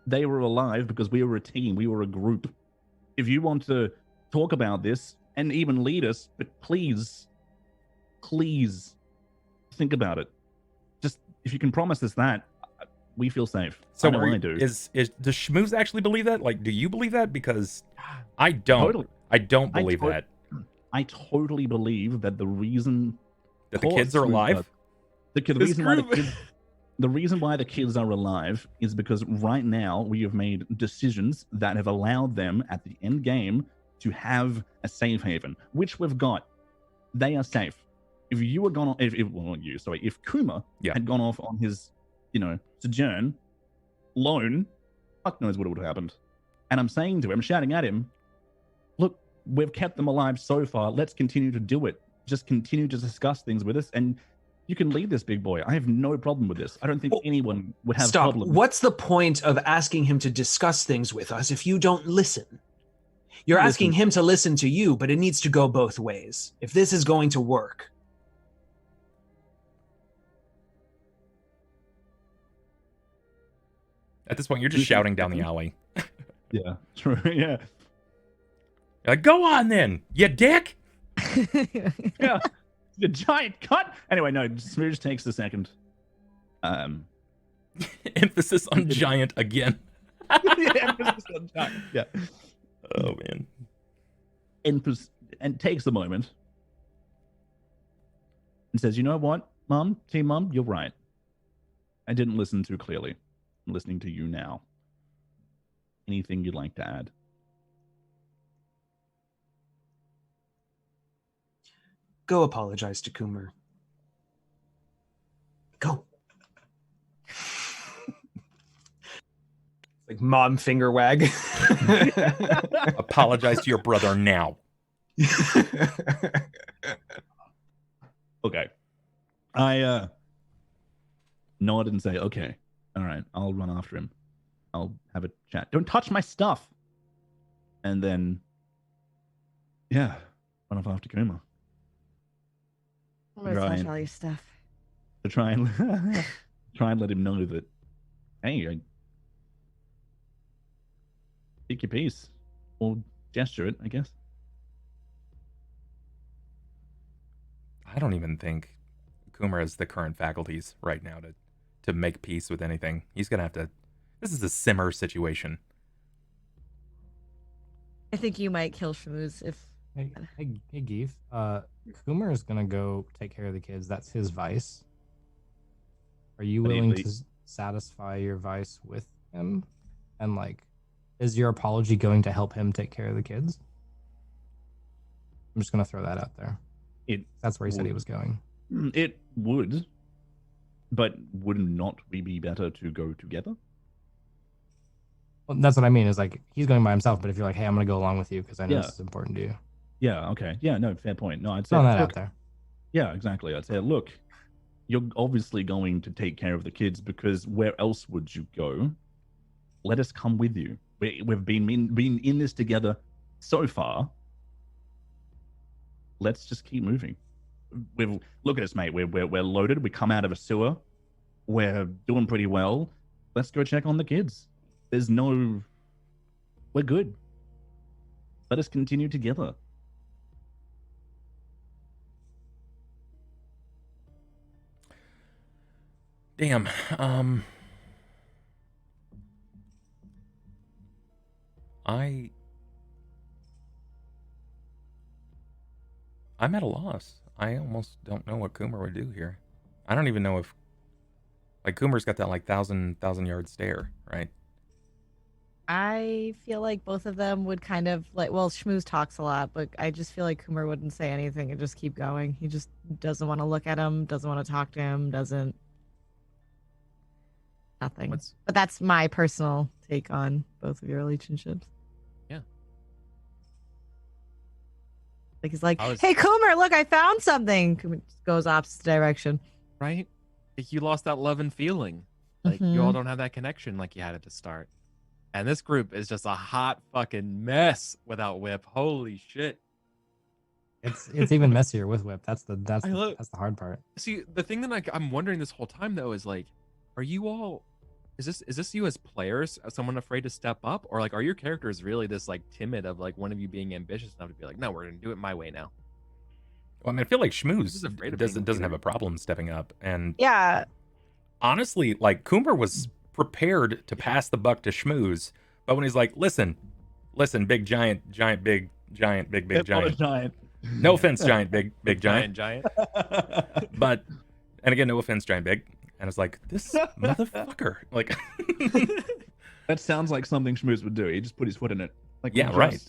They were alive because we were a team. We were a group. If you want to talk about this and even lead us, but please think about it. Just if you can promise us that, we feel safe. So I know I do. does Shmooze actually believe that? Like, do you believe that? Because I don't. Totally. I don't believe that. I totally believe that the reason That the kids are alive? The reason why the kids are alive is because right now we have made decisions that have allowed them at the end game to have a safe haven, which we've got. They are safe. If you had gone on, if Coomer had gone off on his, sojourn, lone, fuck knows what would have happened. And I'm saying to him, shouting at him, look, we've kept them alive so far. Let's continue to do it. Just continue to discuss things with us, and you can lead this big boy. I have no problem with this. I don't think anyone would have Stop. problem. What's the point of asking him to discuss things with us if you don't listen? You're asking him to listen to you, but it needs to go both ways. If this is going to work. At this point, you're just shouting down the alley. Yeah, true. Yeah. Like, go on then, you dick. Yeah. The giant cut. Anyway, no. Smooze takes the second. Emphasis on giant again. Yeah. Oh man. And takes the moment and says, "You know what, Mom? Team Mom, you're right. I didn't listen too clearly. I'm listening to you now. Anything you'd like to add?" Go apologize to Coomer. Go. Like mom finger wag. Apologize to your brother now. Okay. I nod and say, "Okay, all right, I'll run after him. I'll have a chat. Don't touch my stuff." And then, yeah, run off after Coomer I'm gonna Right. touch all your stuff. to try and let him know that, hey, I speak your piece or gesture it, I guess. I don't even think Coomer has the current faculties right now to make peace with anything. He's gonna have to. This is a simmer situation. I think you might kill Shmooze if. Hey, Geef. Coomer is gonna go take care of the kids. That's his vice. Are you But he- willing to satisfy your vice with him? And like, is your apology going to help him take care of the kids? I'm just gonna throw that out there. That's where he said he was going. It would, but would not we be better to go together? Well, that's what I mean. Is like he's going by himself, but if you're like, hey, I'm gonna go along with you because I know Yeah. this is important to you. Yeah. Okay. Yeah. No. Fair point. No, I'd say Throwing that look, out there. Yeah, exactly. I'd say, look, you're obviously going to take care of the kids because where else would you go? Let us come with you. We've been in this together so far. Let's just keep moving. Look at us, mate. We're loaded. We come out of a sewer. We're doing pretty well. Let's go check on the kids. We're good. Let us continue together. Damn. I'm at a loss. I almost don't know what Coomer would do here. I don't even know if, like, Coomer's got that like thousand yard stare, right? I feel like both of them would kind of like. Well, Shmooze talks a lot, but I just feel like Coomer wouldn't say anything and just keep going. He just doesn't want to look at him, doesn't want to talk to him, doesn't. Nothing. But that's my personal take on both of your relationships. Yeah. Like he's like, hey Coomer, look, I found something. Coomer just goes opposite direction. Right? Like you lost that love and feeling. Like you all don't have that connection like you had at the start. And this group is just a hot fucking mess without Whip. Holy shit. It's even messier with Whip. That's the hard part. See, the thing that I'm wondering this whole time though is like, are you all is this you as players, someone afraid to step up, or like are your characters really this like timid of like one of you being ambitious enough to be like, no, we're gonna do it my way now? Well, I mean, I feel like Shmooze afraid of doesn't being have a problem stepping up, and yeah, honestly, like Coomer was prepared to pass the buck to Shmooze, but when he's like, listen, big giant, big giant. No offense, giant, big giant. But, and again, no offense, giant, big. And it's like, this motherfucker. Like, that sounds like something Shmooze would do. He just put his foot in it. Like, yeah, right.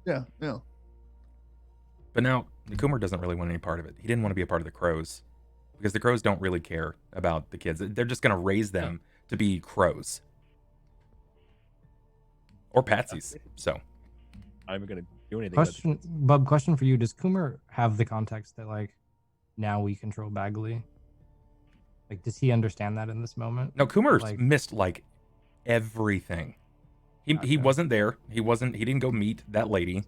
Yeah. But now, Coomer doesn't really want any part of it. He didn't want to be a part of the crows because the crows don't really care about the kids. They're just going to raise them to be crows or patsies. So, I'm even going to do anything. Question for you: does Coomer have the context that like now we control Bagley? Like, does he understand that in this moment? No, Coomer's missed like everything. He wasn't there. He didn't go meet that lady.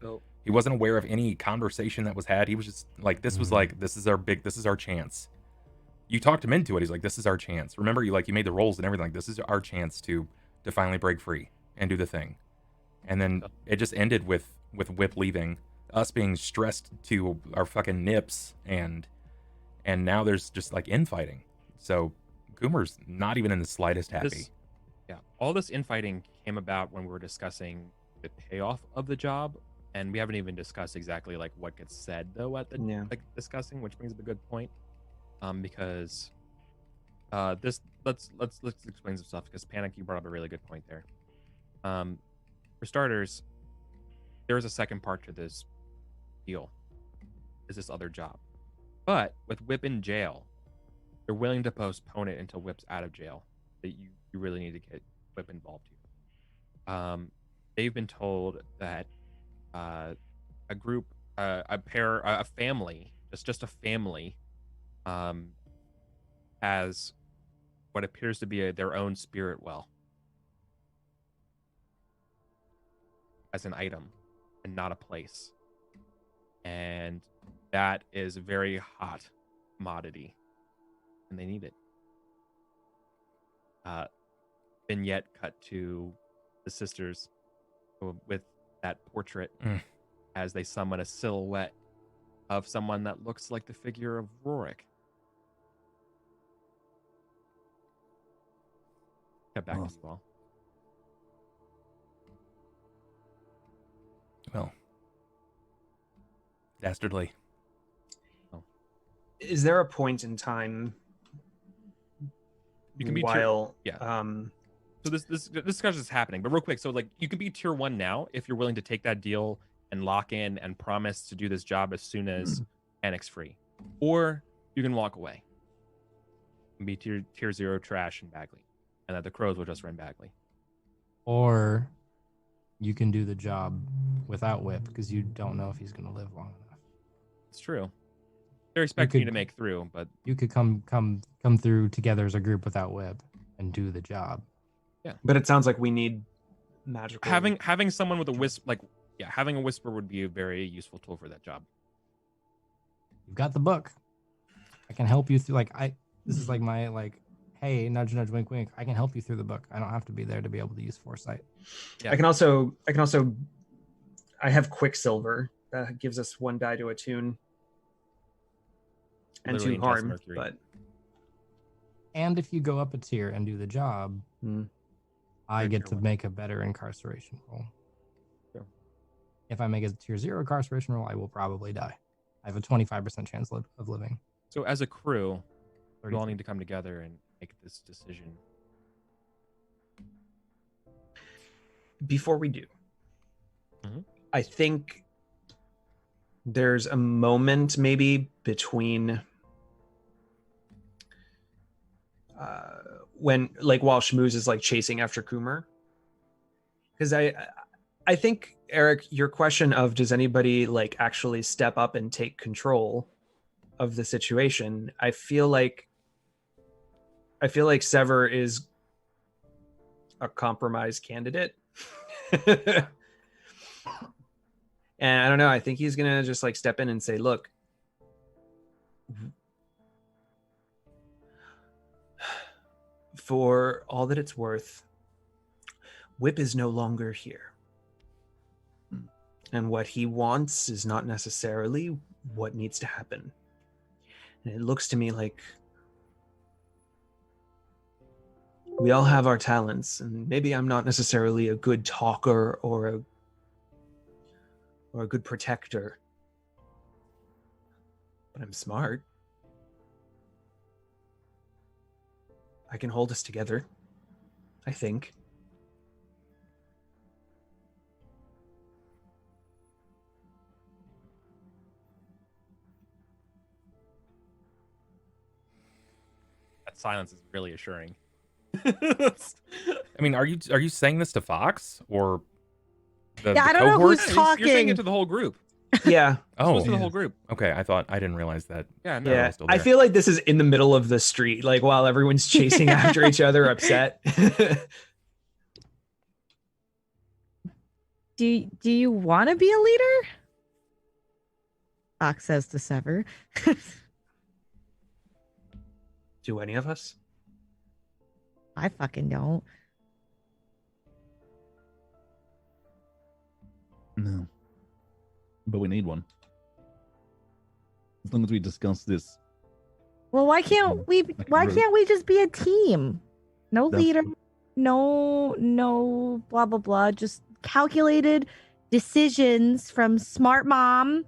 He wasn't aware of any conversation that was had. He was just like, this was like, this is our chance. You talked him into it. He's like, this is our chance. Remember, you made the rolls and everything. Like, this is our chance to finally break free and do the thing. And then it just ended with Whip leaving, us being stressed to our fucking nips, and and now there's just like infighting. So Coomer's not even in the slightest happy. All this infighting came about when we were discussing the payoff of the job, and we haven't even discussed exactly like what gets said though at the like discussing, which brings up a good point. Because this let's explain some stuff, because Panic, you brought up a really good point there. For starters, there is a second part to this deal. Is this other job? But with Whip in jail, they're willing to postpone it until Whip's out of jail. That you really need to get Whip involved here. They've been told that a group, a family, just a family, has what appears to be their own spirit well as an item and not a place. And that is a very hot commodity, and they need it. Vignette cut to the sisters with that portrait as they summon a silhouette of someone that looks like the figure of Rorik. Get back to you all. Well, dastardly. Is there a point in time You can be while So this discussion is happening, but real quick, so like you can be tier 1 now if you're willing to take that deal and lock in and promise to do this job as soon as Panic's free, or you can walk away and be tier 0 trash and Bagley, and that the crows will just run Bagley. Or you can do the job without Whip because you don't know if he's going to live long enough. It's true. They're expecting you to make through, but you could come through together as a group without Whip and do the job. Yeah, but it sounds like we need magical. Having someone with a wisp, having a whisper would be a very useful tool for that job. You've got the book. I can help you through. This is like my hey, nudge, nudge, wink, wink. I can help you through the book. I don't have to be there to be able to use foresight. Yeah. I can also. I have Quicksilver that gives us 1 die to attune and 2 harm. But and if you go up a tier and do the job, I get to make a better incarceration roll. Sure. If I make a tier 0 incarceration roll, I will probably die. I have a 25% chance of living. So as a crew, we all need to come together and make this decision. Before we do, I think there's a moment maybe between when while Shmooze is chasing after Coomer, because I think, Eric, your question of does anybody actually step up and take control of the situation, I feel like Sever is a compromise candidate. And I don't know, I think he's gonna just step in and say, look, for all that it's worth, Whip is no longer here. And what he wants is not necessarily what needs to happen. And it looks to me like we all have our talents, and maybe I'm not necessarily a good talker or a good protector, but I'm smart. I can hold us together, I think. That silence is really assuring. I mean, are you saying this to Fox or the I don't know who's talking. You're saying it to the whole group. Yeah. Oh, to the whole group. Okay, I didn't realize that. Yeah, no. Yeah. I feel like this is in the middle of the street, while everyone's chasing after each other, upset. Do you want to be a leader? Fox says to Sever. Do any of us? I fucking don't. No. But we need one. As long as we discuss this Well, why can't we? Like Why rude. can't we just be a team? No That's- leader, no blah blah blah. Just calculated decisions from Smart Mom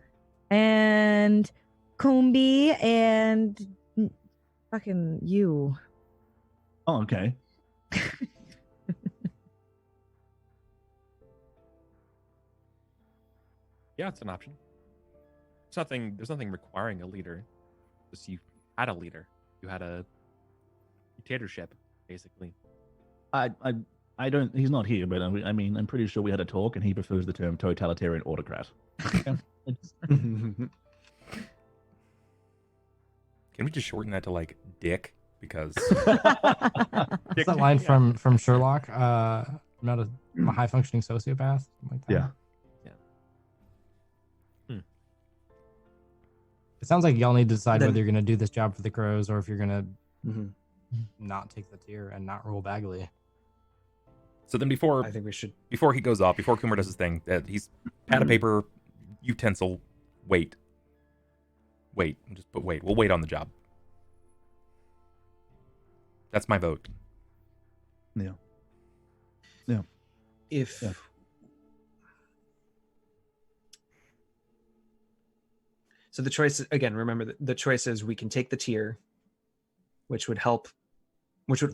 and Kumbi and fucking you. Oh, okay. Yeah, it's an option. There's nothing requiring a leader. Just you had a leader. You had a dictatorship, basically. I don't. He's not here, but I mean, I'm pretty sure we had a talk, and he prefers the term totalitarian autocrat. Okay. Can we just shorten that to like dick? Because What's that line from Sherlock? I'm a high functioning sociopath. Something like that. Yeah. It sounds like y'all need to decide Then- whether you're going to do this job for the crows or if you're going to Mhm. not take the tier and not roll Bagley. so then before I think we should. he goes off, before Coomer does his thing, he's pad of paper, utensil, wait. Just put wait. We'll wait on the job. That's my vote. Yeah. If Yeah. So the choice again, remember the choice is we can take the tier, which would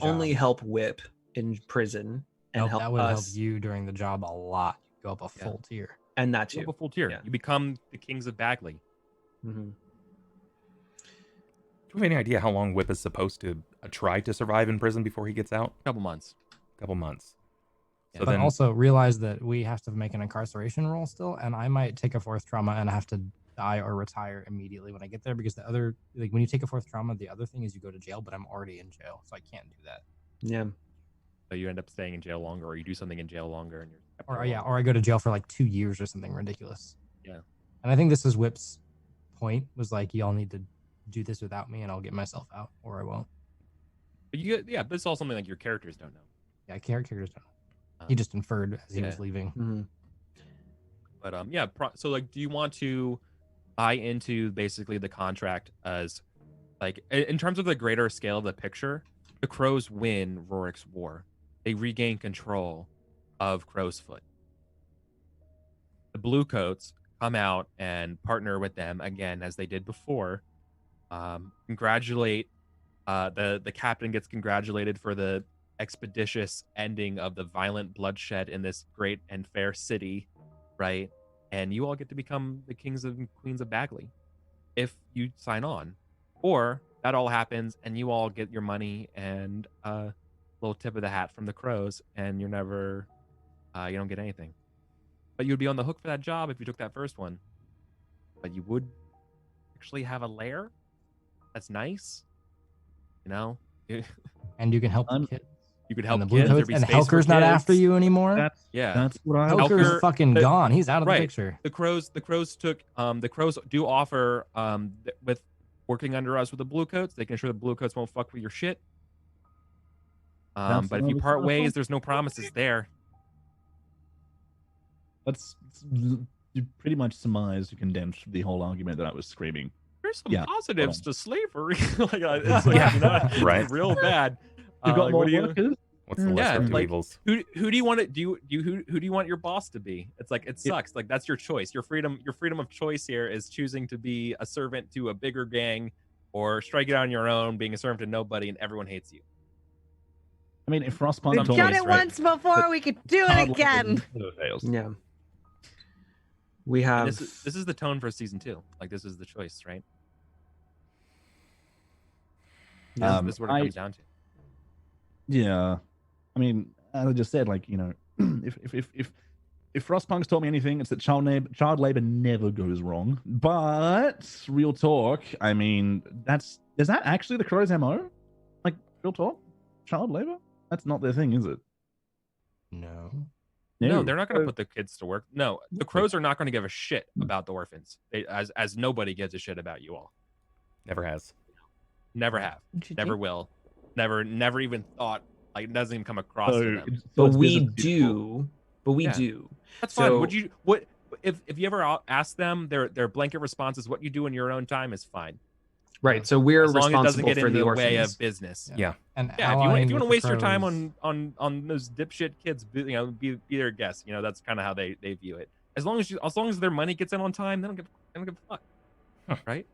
only help Whip in prison and help that would help us, you during the job a lot. Go up a full tier. and that You too. have a full tier. Yeah. You become the kings of Bagley. Mhm. Do we have any idea how long Whip is supposed to try to survive in prison before he gets out? A couple months. A couple months. So But then, also realize that we have to make an incarceration roll still, and I might take a fourth trauma and have to die or retire immediately when I get there, because the other, like when you take a fourth trauma, the other thing is you go to jail, but I'm already in jail, so I can't do that. Yeah. So you end up staying in jail longer, or you do something in jail longer, and you're kept there Or longer. or I go to jail for like 2 years or something ridiculous. Yeah. And I think this is Whip's point, was like, y'all need to do this without me and I'll get myself out, or I won't. But you get, yeah, but it's all something like your characters don't know. Yeah, characters don't. He just inferred as he was Yeah. leaving. Mhm. But yeah, so like, do you want to buy into basically the contract as like in terms of the greater scale of the picture? The Crows win Rorik's war. They regain control of Crow's Foot. The Bluecoats come out and partner with them again as they did before. Congratulate the captain gets congratulated for the expeditious ending of the violent bloodshed in this great and fair city, right? And you all get to become the kings and queens of Bagley if you sign on. Or that all happens and you all get your money and a little tip of the hat from the Crows, and you're never you don't get anything. But you'd be on the hook for that job if you took that first one. But you would actually have a lair that's nice, you know. And you can help the I'm- kids. You could And help the kids. Bluecoats, There'd be and space for Helker's not after kids. you anymore. Yeah. That's what I. Helker's Helker- fucking the- gone. He's out of the right. picture. The Crows took the Crows do offer with working under us with the Bluecoats, they can ensure the Bluecoats won't fuck with your shit. That's But if what you I was part gonna ways, say. there's no promises there. You pretty much surmised, you condensed the whole argument that I was screaming. There's some Yeah, positives hold to slavery. Like, it's like, Yeah, you know, it's right. real bad. You've got Like, more what do you- workers. what's the Yeah, lesser of two like- evils? Who do you want it? Who do you want your boss to be? It's like it sucks. Like that's your choice. Your freedom of choice here is choosing to be a servant to a bigger gang, or strike it out on your own, being a servant to nobody, and everyone hates you. I mean, if Some We've Frostpunk told done me it once before. We could do it again. Yeah. We And have. this is the tone for season 2. Like this is the choice, right? Yeah. This is what it comes down to. Yeah, I mean, as I just said, like, you know, if Frostpunk's taught me anything, it's that child labor never goes wrong. But real talk, I mean, is that actually the Crow's MO? Like, real talk, child labor? That's not their thing, is it? No. No, they're not going to put the kids to work. No, the Crows are not going to give a shit about the orphans. As nobody gives a shit about you all. Never has. Never have. Never will. Never even thought. Like it doesn't even come across to them. But we do. But we Yeah. do. That's fine. So- Would you if you ever ask them, their blanket response is what you do in your own time is fine. Right. So we're as long as it doesn't responsible get for in the the way orphans. of business. Yeah. And Yeah, if you want to allying with waste the your time crows- on those dipshit kids, you know, be their guests. You know, that's kind of how they view it. As long as their money gets in on time, they don't give a fuck, right?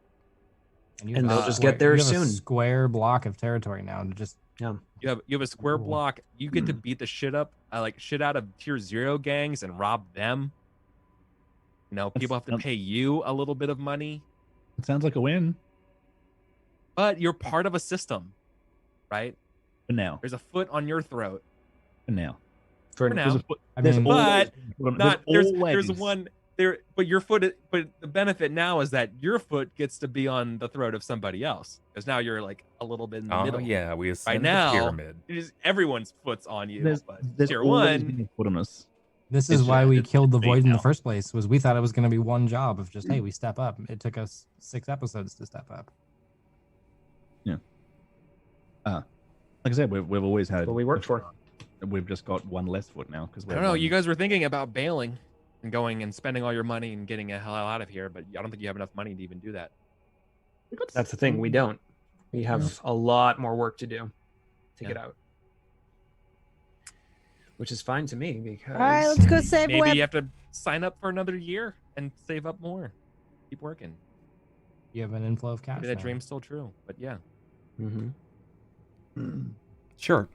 you And have a they'll just square- get there you have a soon. square block of territory now to just You have a square Cool. block. You get to beat the shit out of tier 0 gangs and rob them. You know, people have to pay you a little bit of money, It sounds like a win but you're part of a system, right? for now. There's a foot on your throat. For now. For now. There's a foot- I there's mean- But there's always- one there, but your foot. But the benefit now is that your foot gets to be on the throat of somebody else, because now you're like a little bit in the Oh middle. yeah, we ascend now, the pyramid. Everyone's foot's on you. There's but always tier 1, been a foot on us. This It's is why just- we it's- killed the it's me void in the now. first place. Was we thought it was going to be one job of just, hey, we step up. It took us 6 episodes to step up. Like I said, we've always had What we worked for. We've just got one less foot now because I don't know. You guys were thinking about bailing and going and spending all your money and getting the hell out of here, but I don't think you have enough money to even do that. That's the thing. We don't. We have a lot more work to do to get out. Which is fine to me because All right, let's go save Maybe Whip. you have to sign up for another year and save up more. Keep working. You have an inflow of cash. Maybe that now. dream's still true, but yeah. Mhm. Sure,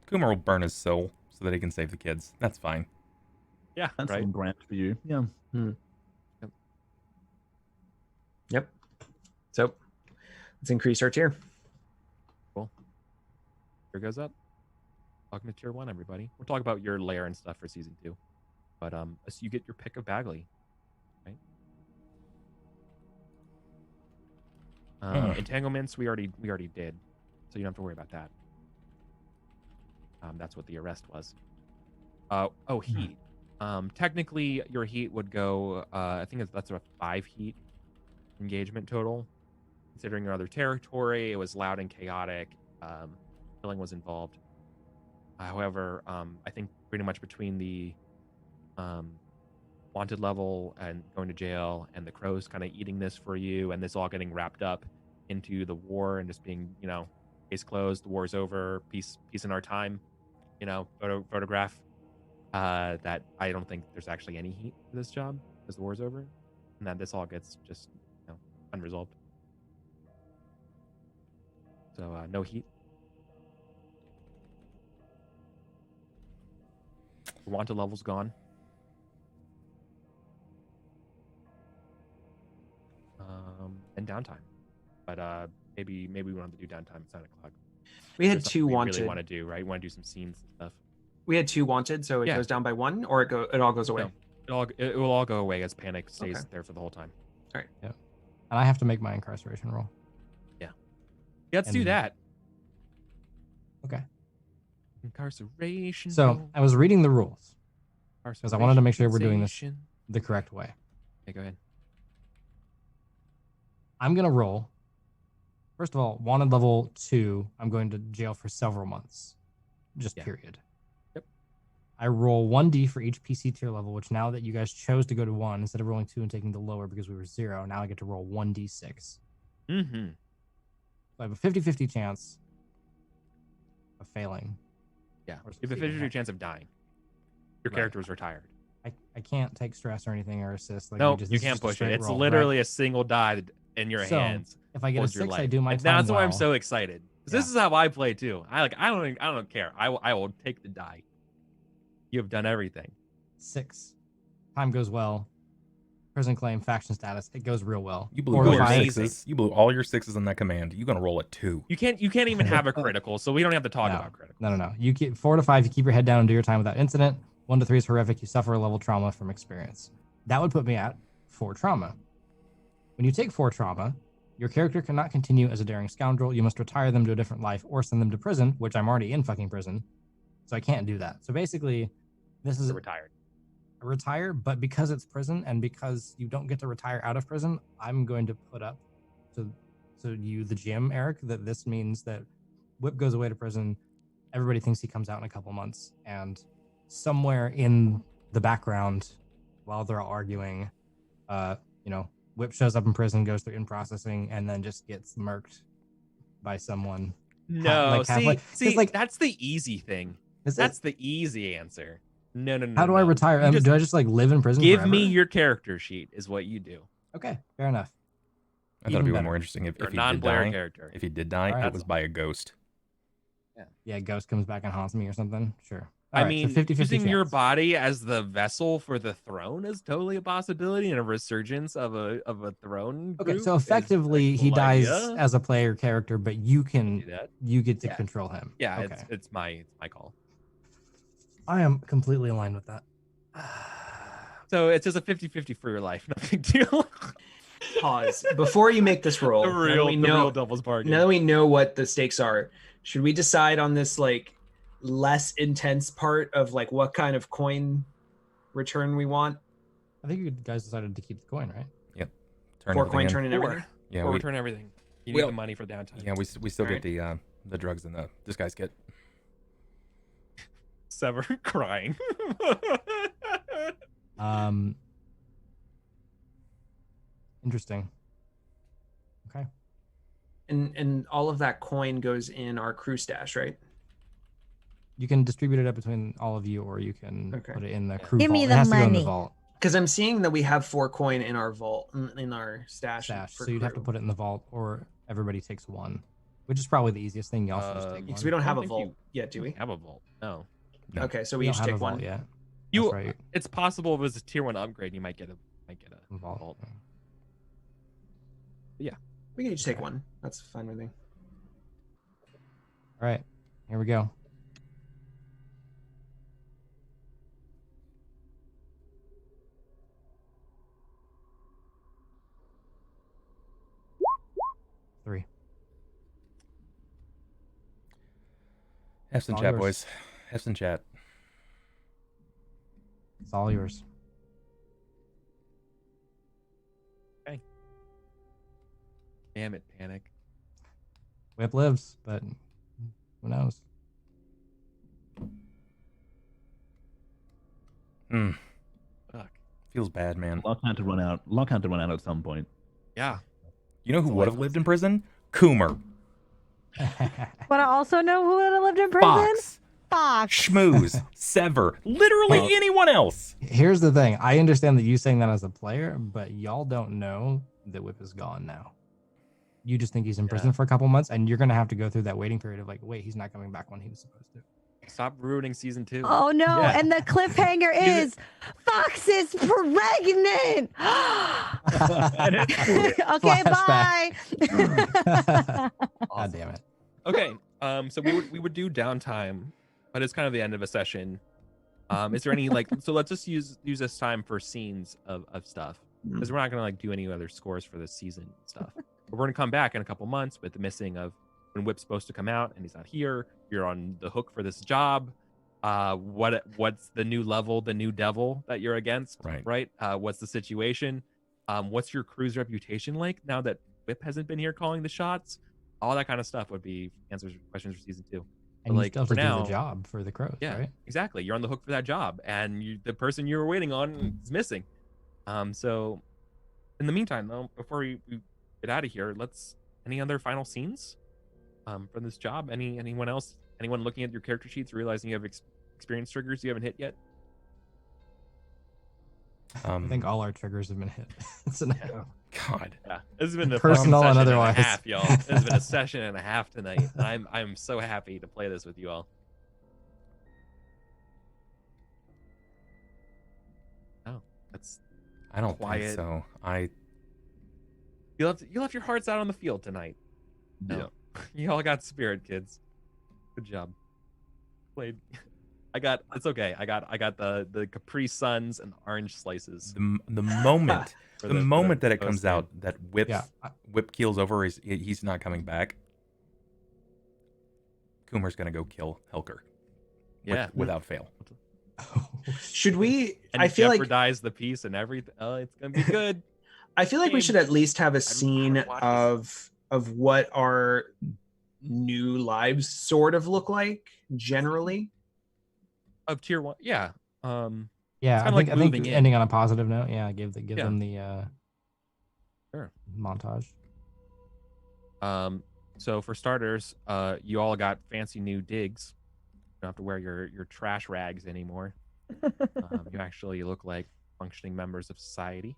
Coomer will burn his soul so that he can save the kids. That's fine. Yeah, That's right. some grant for you. Yeah. Yep. So let's increase our tier. Here goes up. Welcome to tier 1, everybody. We'll talk about your lair and stuff for season 2. But so you get your pick of Bagley, right? Entanglements we already did, so you don't have to worry about that. That's what the arrest was. Heat. Technically, your heat would go. I think that's a 5 heat engagement total. Considering your other territory, it was loud and chaotic. Killing was involved. However, I think pretty much between the wanted level and going to jail and the crows kind of eating this for you and this all getting wrapped up into the war and just being, you know, case closed, the war's over, peace in our time, you know, photograph, that I don't think there's actually any heat for this job because the war's over and that this all gets just, you know, unresolved. So no heat. Wanted level's gone. And downtime, but maybe we want to do downtime at 7 o'clock. We had There's something 2 we wanted. really want to do, right? We want to do some scenes and stuff. We had 2 wanted, so it Yeah. goes down by 1, or it all goes away. No, it will all go away as Panic stays Okay. there for the whole time. And I have to make my incarceration roll. Yeah, let's do And- that. Okay. Incarceration. So roll, I was reading the rules because I wanted to make sure we're doing this incarceration. the correct way. Okay, go ahead. I'm going to roll. First of all, wanted level 2, I'm going to jail for several months. Just Yeah. period. Yep. I roll 1d for each PC tier level, which now that you guys chose to go to 1, instead of rolling 2 and taking the lower because we were 0, now I get to roll 1d6. Mm-hmm. So I have a 50-50 chance of failing. Yeah, Or you have a succeeding. 50% chance of dying. Your Right. character is retired. I can't take stress or anything or assist. Like No, this you is can't just a push it. straight It's roll, literally right? a single die in your So, hands. If I get a holds your 6, I life. do my And time that's why I'm well. so excited. 'Cause This is how I play too. I don't care. I will take the die. You have done everything. 6. Time goes well. Prison claim, faction status. It goes real well. You blew 4 all to your 5. amazing. 6s. You blew all your 6s in that command. You're gonna roll a 2. You can't even have a critical, so we don't have to talk No. about critical. No. You keep 4 to 5. You keep your head down and do your time without incident. 1 to 3 is horrific. You suffer a level trauma from experience. That would put me at 4 trauma. When you take 4 trauma, your character cannot continue as a daring scoundrel. You must retire them to a different life or send them to prison, which I'm already in fucking prison. So I can't do that. So basically, this is You're retired. retire, but because it's prison and because you don't get to retire out of prison, I'm going to put up to you, the GM, Eric, that this means that Whip goes away to prison. Everybody thinks he comes out in a couple months, and somewhere in the background, while they're all arguing, Whip shows up in prison, goes through in processing, and then just gets murked by someone. No, like, halfway- 'cause, see, like- that's the easy thing. Is That's it? the easy answer. No. How do I retire? You just Do I just like live in prison give forever? me your character sheet is what you do. Okay, fair enough. I thought it'd be Even way better. more interesting if You're he a did non-player die. character. If he did die, Alright. it was by a ghost. Yeah, ghost comes back and haunts me or something. Sure. I All right, mean, so 50-50 using your chance. body as the vessel for the throne is totally a possibility, and a resurgence of a throne. Okay, group so is a effectively he cool dies idea. as a player character, but you Do can that. get to Yeah. control him. Yeah, Okay. it's my call. I am completely aligned with that. So it's just a 50-50 for your life. No big deal. Pause before you make this roll. the now that real, we the know, real devil's bargain. now that we know what the stakes are, should we decide on this like less intense part of like what kind of coin return we want? I think you guys decided to keep the coin, right? Turn 4 everything coin in. turn and everything. Yeah, or we, return everything. You need Well, the money for downtime. yeah, we still Alright. get the drugs and the disguise kit. Sever crying. Interesting. Okay. And all of that coin goes in our crew stash, right? You can distribute it up between all of you, or you can Okay. put it in the Yeah. crew Give vault. me It the has to go in the money. vault Because I'm seeing that we have 4 coin in our vault, in our stash. stash. for So you'd have to crew. put it in the vault, or everybody takes one, which is probably the easiest thing. You also just take Because one. we don't I have don't a think vault you- yet, do we? Have a vault? No. No. Okay, so We we don't each have a take vault one. yet. You. That's right. It's possible if it was a tier 1 upgrade, you might get a Vault. vault. We can each take Okay. one. That's fine with me. All right, here we go. Three. Have some All chat, yours. boys. Have some chat. It's all yours. Damn it, Panic. Whip lives, but who knows? Hmm. Fuck. Feels bad, man. Luck had to run out. Luck had to run out at some point. Yeah. You know who That's would have lifeless. lived in prison? Coomer. But I also know who would have lived in prison. Fox. Fox. Schmooze. Sever. Literally Well- anyone else. Here's the thing. I understand that you saying that as a player, but y'all don't know that Whip is gone now. You just think he's in prison for a couple months, and you're gonna have to go through that waiting period of like, wait, he's not coming back when he was supposed to. Stop ruining season 2. Oh no! Yeah. And the cliffhanger is Fox is pregnant. Okay, bye. God damn it. Okay. So we would do downtime, but it's kind of the end of a session. Is there any like? So let's just use this time for scenes of stuff, because we're not gonna like do any other scores for this season and stuff. But we're gonna come back in a couple months with the missing of when Whip's supposed to come out and he's not here. You're on the hook for this job. What's the new level, the new devil that you're against? Right. What's the situation? What's your crew's reputation like now that Whip hasn't been here calling the shots? All that kind of stuff would be answers questions for season 2. And you like, still have for to do now- the job for the crows, Yeah, right? exactly. You're on the hook for that job, and the person you were waiting on is missing. So in the meantime, though, before we get out of here, any other final scenes from this job? Anyone else? Anyone looking at your character sheets, realizing you have experience triggers you haven't hit yet? I think all our triggers have been hit. It's an God. Yeah, this has been a Personal fun and session otherwise. and a half, y'all. This has been a session and a half tonight. I'm so happy to play this with you all. Oh, that's I don't quiet. think so. you left your hearts out on the field tonight. No. You all got spirit, kids. Good job. Played. It's okay. I got the Capri Suns and the orange slices. the moment for the moment that it post comes game. out that Whip keels over, he's not coming back. Coomer's gonna go kill Helker. Yeah. Without fail. Should we? And I feel like jeopardize the piece and everything. Oh, it's gonna be good. I feel like we game. should at least have a wanna scene watch of what our new lives sort of look like generally. Of tier 1, yeah. Yeah, kinda I like think moving in. ending on a positive note. Yeah, give Yeah. them the Sure. montage. So for starters, you all got fancy new digs. You don't have to wear your trash rags anymore. You actually look like functioning members of society.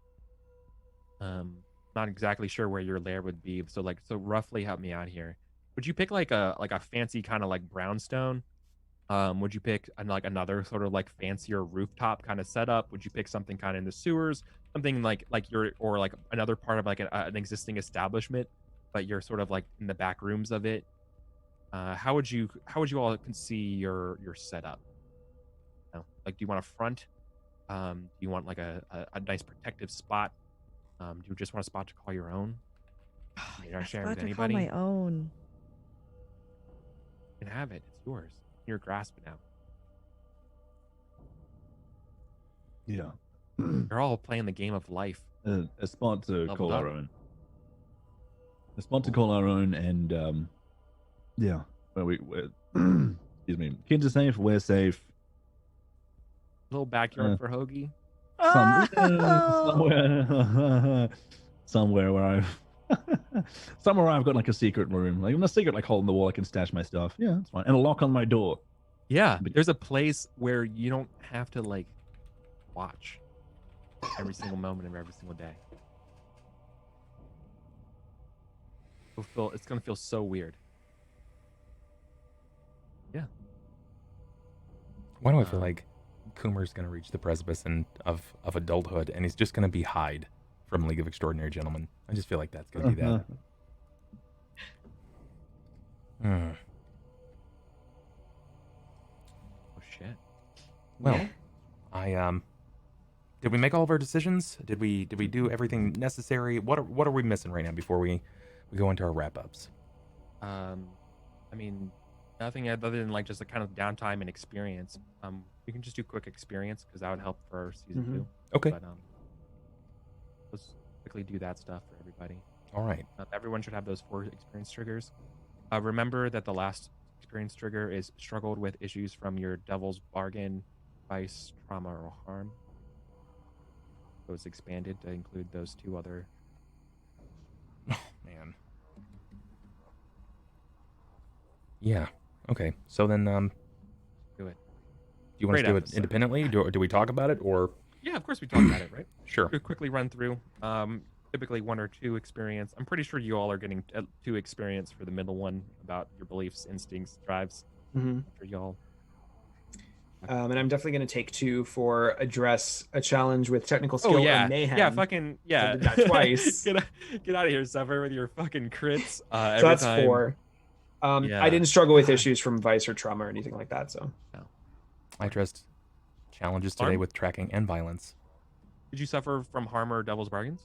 Not exactly sure where your lair would be. So roughly help me out here. Would you pick like a fancy kind of like brownstone? Would you pick another sort of like fancier rooftop kind of setup? Would you pick something kind of in the sewers, something like another part of like an existing establishment, but you're sort of like in the back rooms of it? How would you all see your setup? You know, like, do you want a front? Do you want like a nice protective spot? Do you just want a spot to call your own? You're not sharing with anybody. My own. You can have it. It's yours. In your grasp now. Yeah. You're all playing the game of life. A spot to Leveled call our up. own. A spot to call our own, and yeah. Where we're excuse me. Kids are safe. We're safe. Little backyard for Hoagie. Somewhere where I've somewhere I've got like a secret room, like a secret like hole in the wall I can stash my stuff. Yeah, that's fine. And a lock on my door. Yeah, there's a place where you don't have to like watch every single moment of every single day. It's gonna feel so weird. Yeah. Why do I feel like Coomer's going to reach the precipice of adulthood, and he's just going to be Hyde from League of Extraordinary Gentlemen? I just feel like that's going to be that. Oh shit. Well, did we make all of our decisions? Did we do everything necessary? What are we missing right now before we go into our wrap ups? I mean, nothing other than like just a kind of downtime and experience. We can just do quick experience because that would help for season 2. Okay. But let's quickly do that stuff for everybody. All right. Everyone should have those 4 experience triggers. Remember that the last experience trigger is struggled with issues from your devil's bargain, vice, trauma, or harm. So it's expanded to include those 2 other. Oh man. Yeah. Okay. So then, do it. Do you want us to do it independently? Do we talk about it, or? Yeah, of course we talk about it, right? Sure. We'll quickly run through. Typically 1 or 2 experience. I'm pretty sure you all are getting 2 experience for the middle one about your beliefs, instincts, drives. For y'all. And I'm definitely going to take 2 for address a challenge with technical skill and mayhem. Yeah, fucking yeah. I did that twice. Get out of here, Sever, with your fucking crits. So that's time. 4. I didn't struggle with issues from vice or trauma or anything like that. So no. I addressed challenges today with tracking and violence. Did you suffer from harm or devil's bargains?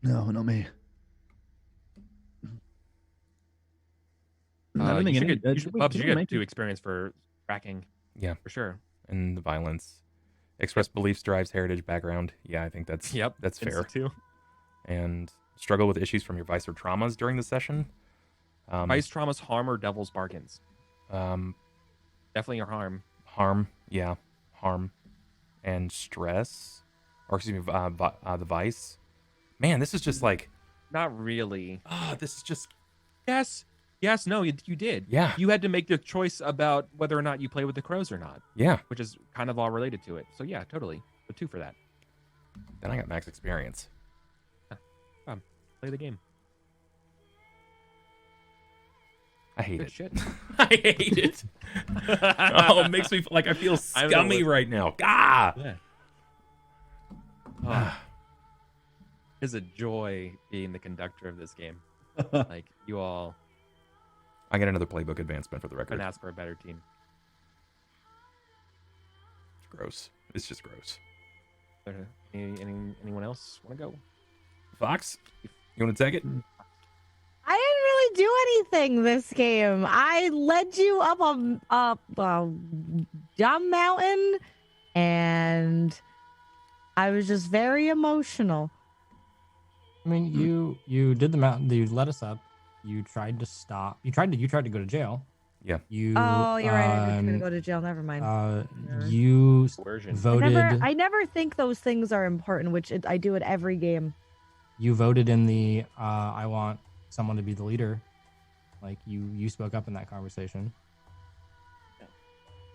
No, not me. You should get 2 experience for tracking. Yeah, for sure. And the violence, express beliefs, drives, heritage, background. Yeah, I think that's that's fair. Too. And struggle with issues from your vice or traumas during the session. Vice, traumas, harm, or devil's bargains. Definitely your harm. Harm, yeah, harm, and stress, or excuse me, the vice. Man, this is just like. Not really. This is just. Yes, no, you did. Yeah. You had to make the choice about whether or not you play with the crows or not. Yeah. Which is kind of all related to it. So yeah, totally. So 2 for that. Then I got max experience. Play the game. I hate it. Shit. I hate it. It makes me like I feel scummy right now. Ah. Yeah. It's a joy being the conductor of this game. Like you all. I get another playbook advancement for the record. And ask for a better team. It's gross. It's just gross. Anyone else want to go? Fox, you want to take it? I didn't really do anything this game. I led you up a dumb mountain, and I was just very emotional. I mean, you did the mountain. You led us up. You tried to stop. You tried to go to jail. Yeah. Oh, you're right. I did try to go to jail. Never mind. You You Coercion. voted. I never think those things are important, which I do at every game. You voted in the I want someone to be the leader. Like you spoke up in that conversation.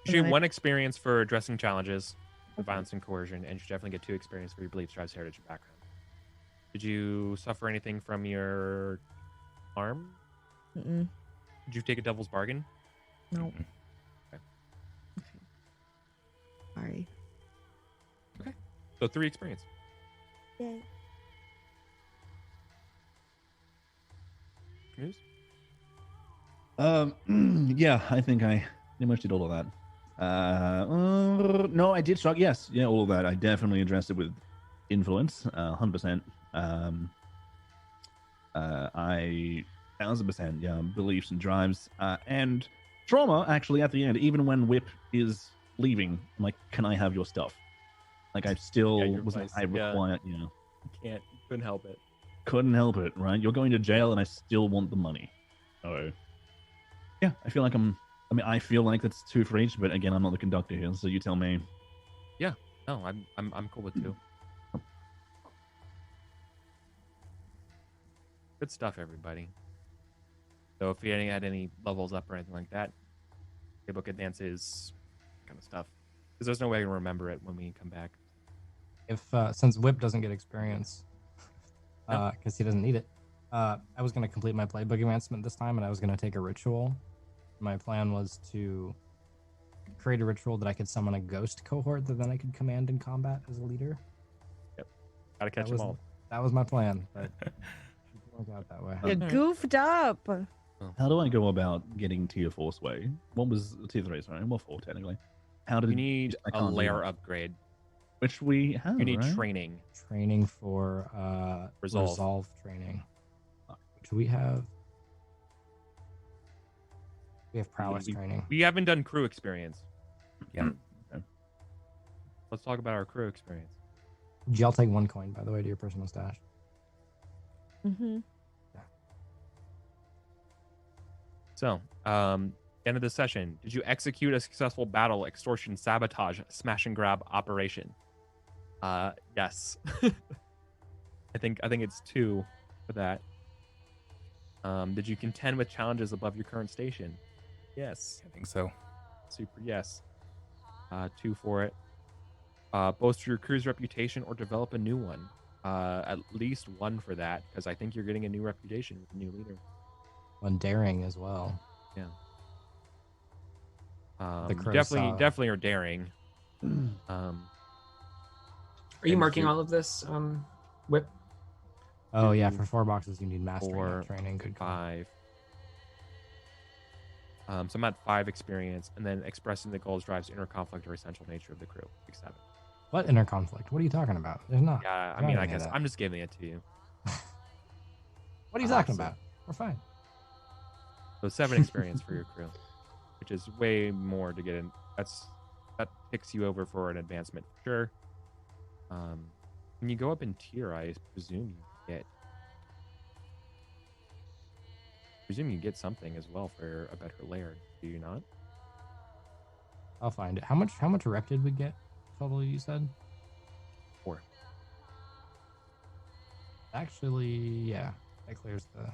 You should get 1 experience for addressing challenges, violence and coercion, and you should definitely get 2 experience for your beliefs, drives, heritage, and background. Did you suffer anything from your arm? Mm-mm. Did you take a devil's bargain? No. Okay. Sorry. Okay. So 3 experience. Yay. News? Yeah, I think I pretty much did all of that. No, I did shock. Yes, yeah, all of that. I definitely addressed it with influence, 100%. I 1000%, yeah, beliefs and drives, and trauma. Actually, at the end, even when Whip is leaving, I'm like, "Can I have your stuff?" Like, I still your was. vice, I require, you know, Couldn't help it. couldn't help it. Right, you're going to jail, and I still want the money. So, yeah, I feel like I feel like that's 2 for each, but again, I'm not the conductor here, so you tell me. No, I'm cool with 2. Good stuff, everybody. So if you had any levels up or anything like that, playbook advances, kind of stuff. Because there's no way to remember it when we come back. If since Whip doesn't get experience, because he doesn't need it, I was going to complete my playbook advancement this time, and I was going to take a ritual. My plan was to create a ritual that I could summon a ghost cohort that then I could command in combat as a leader. Gotta catch them all. That was my plan, but it didn't work out that way. You goofed up. How do I go about getting tier 4 sway? What was tier 3? Sorry, well, 4 technically. How did You need I a can't do layer that. upgrade. Which we have? You need right? training. Training for Resolve. training. Do we have? We have prowess training. We haven't done crew experience. Yeah. Okay. Let's talk about our crew experience. I'll take 1 coin, by the way, to your personal stash. Mm-hmm. So, end of the session. Did you execute a successful battle, extortion, sabotage, smash and grab operation? Yes. I think it's 2 for that. Did you contend with challenges above your current station? Yes. I think so. Super yes. 2 for it. Bolster your crew's reputation or develop a new one. At least 1 for that, because I think you're getting a new reputation with a new leader. 1 daring as well. Yeah. The You crows definitely are daring. Are you And marking you- all of this, Whip? Oh yeah, 2, for 4 boxes you need mastering 4, that training. Good call. 5. So I'm at 5 experience, and then expressing the goals drives inner conflict or essential nature of the crew. 7. What inner conflict? What are you talking about? There's not. Yeah, I Not mean, any I of guess that. I'm just giving it to you. What are you talking so- about? We're fine. So 7 experience for your crew, which is way more to get in. That picks you over for an advancement for sure. When you go up in tier, I presume you get something as well for a better layer. Do you not? I'll find it. How much rep did we get total? You said 4. actually, yeah, that clears the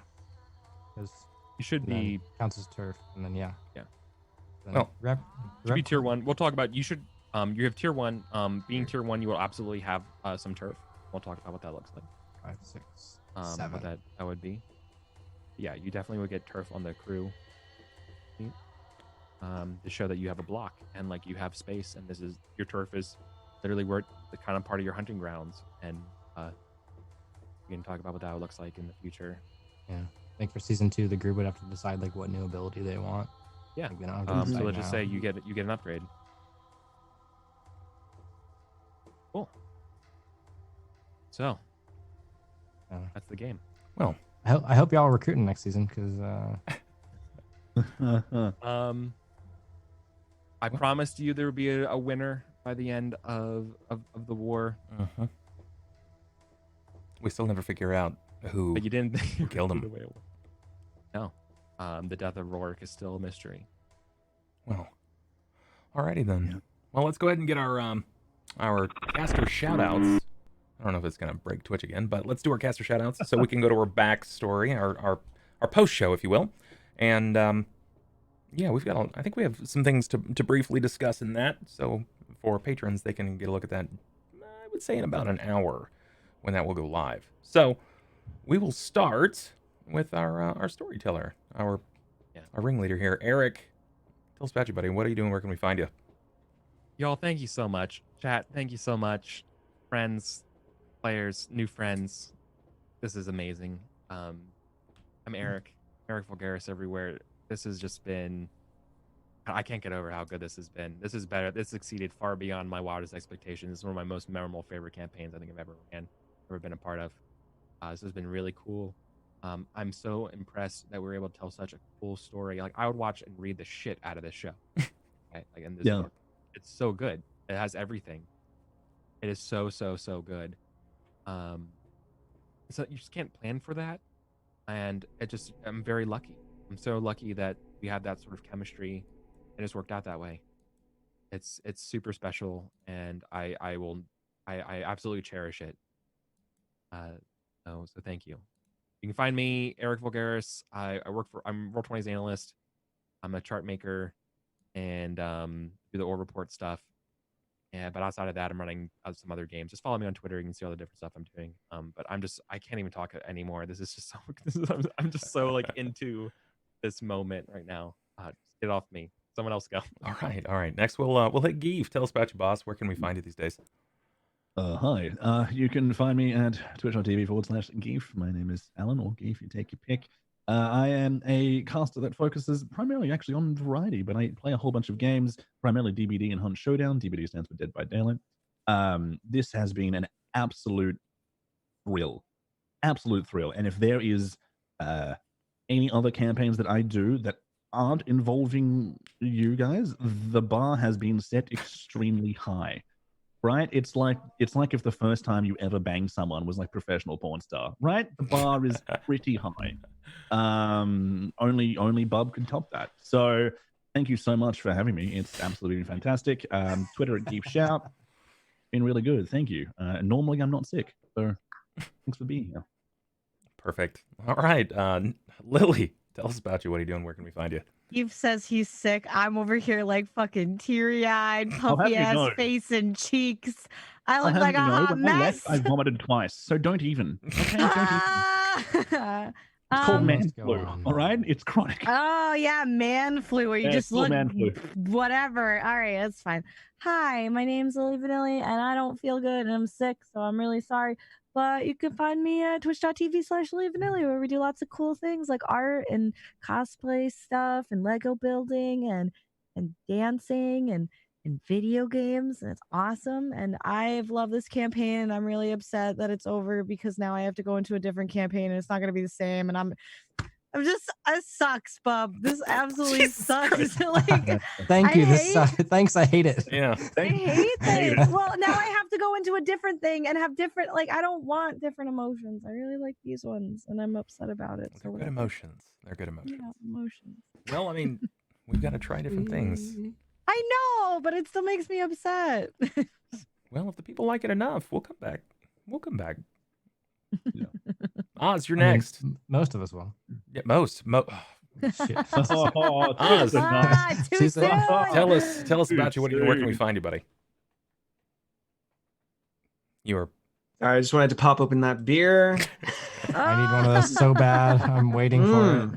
because You should be counts as turf, and then yeah. Yeah. Then Well, should be tier 1. We'll talk about. You should. You have tier 1. Being tier 1, you will absolutely have some turf. We'll talk about what that looks like. 5, 6, What 7. that would be. Yeah, you definitely would get turf on the crew. To show that you have a block and like you have space, and this is your turf is literally where the kind of part of your hunting grounds, and we can talk about what that looks like in the future. Yeah, I think for season 2, the group would have to decide like what new ability they want. Yeah. Like, they don't have to So decide let's just now. say you get an upgrade. Cool. So Yeah. that's the game. Well, I hope y'all are recruiting next season because I promised you there would be a winner by the end of the war, we still never figure out who but you didn't killed him. the way it was. No. The death of Rourke is still a mystery. Well, alrighty then. Yeah. Well, let's go ahead and get our caster shoutouts. I don't know if it's gonna break Twitch again, but let's do our caster shoutouts so we can go to our backstory, our post show, if you will. And yeah, I think we have some things to briefly discuss in that. So for patrons, they can get a look at that. I would say in about an hour when that will go live. So we will start with our storyteller, our ringleader here, Eric. Tell us about you, buddy. What are you doing? Where can we find you? Y'all, thank you so much. Chat, thank you so much. Friends, players, new friends. This is amazing. I'm EricVulgaris everywhere. This has just been, I can't get over how good this has been. This is better. This exceeded far beyond my wildest expectations. This is one of my most memorable favorite campaigns I think I've ever been a part of. This has been really cool. I'm so impressed that we were able to tell such a cool story. Like, I would watch and read the shit out of this show. Right? Like, in this book. It's so good. It has everything. It is so good. So you just can't plan for that, and I'm very lucky. I'm so lucky that we have that sort of chemistry, and it's worked out that way. It's super special, and I absolutely cherish it. So thank you. You can find me, EricVulgaris. I'm Roll20's analyst. I'm a chart maker and do the org report stuff. But outside of that, I'm running some other games. Just follow me on Twitter. You can see all the different stuff I'm doing. But I can't even talk anymore. This is just I'm just so like into this moment right now. Just get it off me. Someone else go. All right. Next, we'll hit Geef. Tell us about you, boss. Where can we find you these days? Hi. You can find me at twitch.tv/Geef. My name is Alan, or Geef, you take your pick. I am a caster that focuses primarily actually on variety, but I play a whole bunch of games, primarily DBD and Hunt Showdown. DBD stands for Dead by Daylight. This has been an absolute thrill. And if there is any other campaigns that I do that aren't involving you guys, the bar has been set extremely high. Right? It's like if the first time you ever banged someone was like professional porn star, right? The bar is pretty high. Only Bub can top that. So thank you so much for having me. It's absolutely fantastic. Twitter at Geef Shout. Been really good. Thank you. Normally I'm not sick, so thanks for being here. Perfect. All right. Lily, tell us about you. What are you doing? Where can we find you? Eve says he's sick. I'm over here like fucking teary-eyed, puffy-ass face and cheeks. I look like a hot mess. I vomited twice, so don't even. Okay, don't even. It's called man flu, all right? It's chronic. Oh, yeah, man flu, where you just look man flu. whatever. All right, that's fine. Hi, my name's LillyVinnily, and I don't feel good, and I'm sick, so I'm really sorry. But you can find me at twitch.tv/LillyVinnily, where we do lots of cool things like art and cosplay stuff and Lego building and dancing and video games, and it's awesome. And I've loved this campaign, and I'm really upset that it's over because now I have to go into a different campaign and it's not going to be the same. And it sucks, Bub. This absolutely sucks. Like, Thank you. Thanks. I hate it. Yeah. I hate this. Well, now I have to go into a different thing and have different, like, I don't want different emotions. I really like these ones, and I'm upset about it. They're good emotions. They're good emotions. Yeah, emotions. Well, I mean, we've got to try different things. I know, but it still makes me upset. Well, if the people like it enough, we'll come back. Yeah. Oz, you're next. Most of us will. Yeah, most. Shit. Oz, Too soon. tell us about you. Where can we find you, buddy? All right, I just wanted to pop open that beer. I need one of those so bad. I'm waiting for it.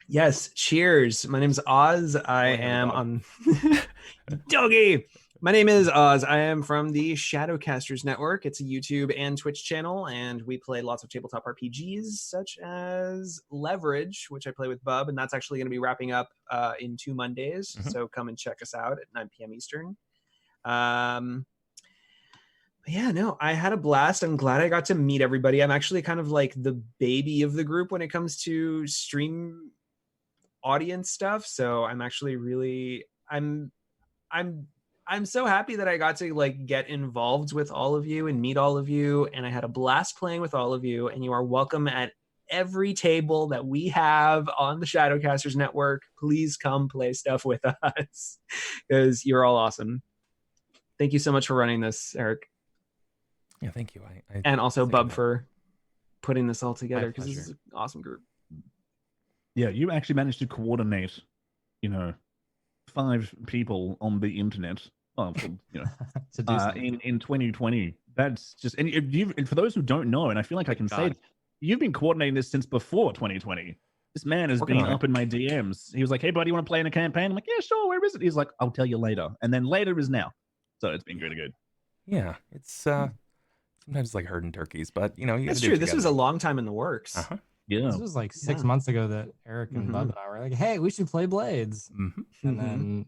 Yes, cheers. My name is Oz. I am on Doggy. My name is Oz. I am from the Shadowcasters Network. It's a YouTube and Twitch channel, and we play lots of tabletop RPGs, such as Leverage, which I play with Bub, and that's actually going to be wrapping up in 2 Mondays. So come and check us out at 9 p.m. Eastern. Yeah, no, I had a blast. I'm glad I got to meet everybody. I'm actually kind of like the baby of the group when it comes to stream audience stuff. So I'm actually really, I'm so happy that I got to like get involved with all of you and meet all of you. And I had a blast playing with all of you, and you are welcome at every table that we have on the Shadowcasters Network. Please come play stuff with us because you're all awesome. Thank you so much for running this, Eric, Yeah, thank you. I and also second Bub that. for putting this all together because this pleasure. is an awesome group. Yeah, you actually managed to coordinate, 5 people on the internet. Oh, to do something. in 2020. That's just and for those who don't know, and I feel like I can say God. you've been coordinating this since before 2020. This man has Working been on it. up in my DMs. He was like, "Hey, buddy, you want to play in a campaign?" I'm like, "Yeah, sure. Where is it?" He's like, "I'll tell you later." And then later is now. So it's been really good. Yeah, it's sometimes it's like herding turkeys, but you That's gotta do true. what you This was gotta a do. long time in the works. Uh-huh. Yeah. This was like 6 Yeah. months ago that Eric and Bub and I were like, "Hey, we should play Blades." Mm-hmm. And then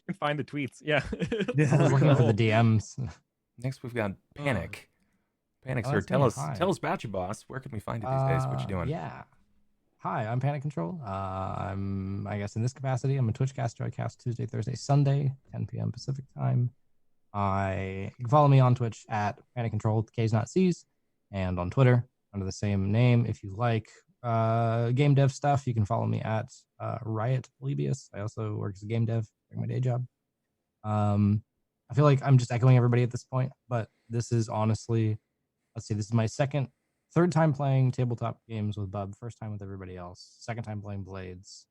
You can find the tweets. Yeah. I was looking for the DMs. Next, we've got Panic. Panic, Oh, sir, that's tell me. us Hi. about you, boss. Where can we find you these days? What you doing? Yeah. Hi, I'm PanikKontrol. I'm, I guess, in this capacity, I'm a Twitch caster. I cast Tuesday, Thursday, Sunday, 10 p.m. Pacific time. You can follow me on Twitch at PanikKontrol, K's not C's, and on Twitter under the same name. If you like game dev stuff, you can follow me at Riot Polybius. I also work as a game dev during my day job. I feel like I'm just echoing everybody at this point, but this is honestly, let's see, this is my third time playing tabletop games with Bub, first time with everybody else, second time playing Blades.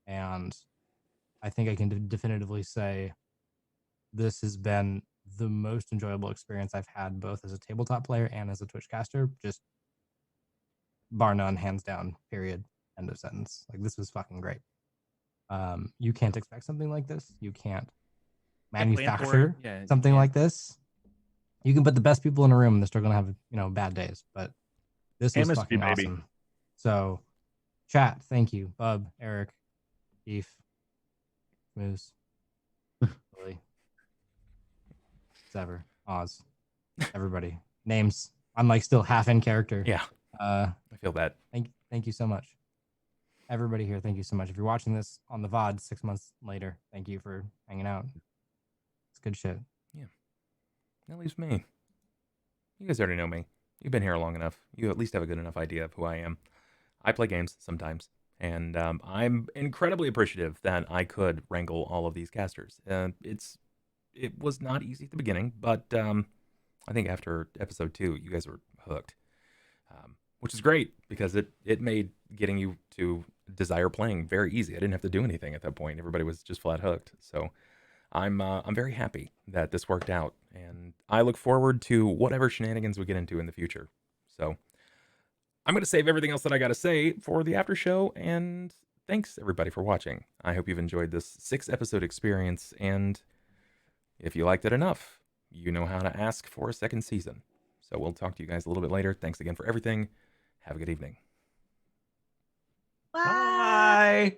And I think I can definitively say this has been the most enjoyable experience I've had both as a tabletop player and as a Twitch caster. Just bar none, hands down, period, end of sentence. Like, this was fucking great. You can't expect something like this. You can't manufacture something like this. You can put the best people in a room and they're still gonna have bad days, but this was fucking awesome. So chat, thank you, Bub, Eric, Geef, Shmooze, Lily, Sever, Oz, everybody. Names. I'm like still half in character. Yeah, I feel that. Thank you so much. Everybody here, thank you so much. If you're watching this on the VOD 6 months later, thank you for hanging out. It's good shit. Yeah. That leaves me. You guys already know me. You've been here long enough. You at least have a good enough idea of who I am. I play games sometimes, and I'm incredibly appreciative that I could wrangle all of these casters. It was not easy at the beginning, but I think after episode 2, you guys were hooked, which is great because it made getting you to desire playing very easy. I didn't have to do anything at that point. Everybody was just flat hooked. So I'm very happy that this worked out, and I look forward to whatever shenanigans we get into in the future. So I'm going to save everything else that I got to say for the after show, and thanks everybody for watching. I hope you've enjoyed this 6-episode experience, and if you liked it enough, you know how to ask for a second season. So we'll talk to you guys a little bit later. Thanks again for everything. Have a good evening. Bye.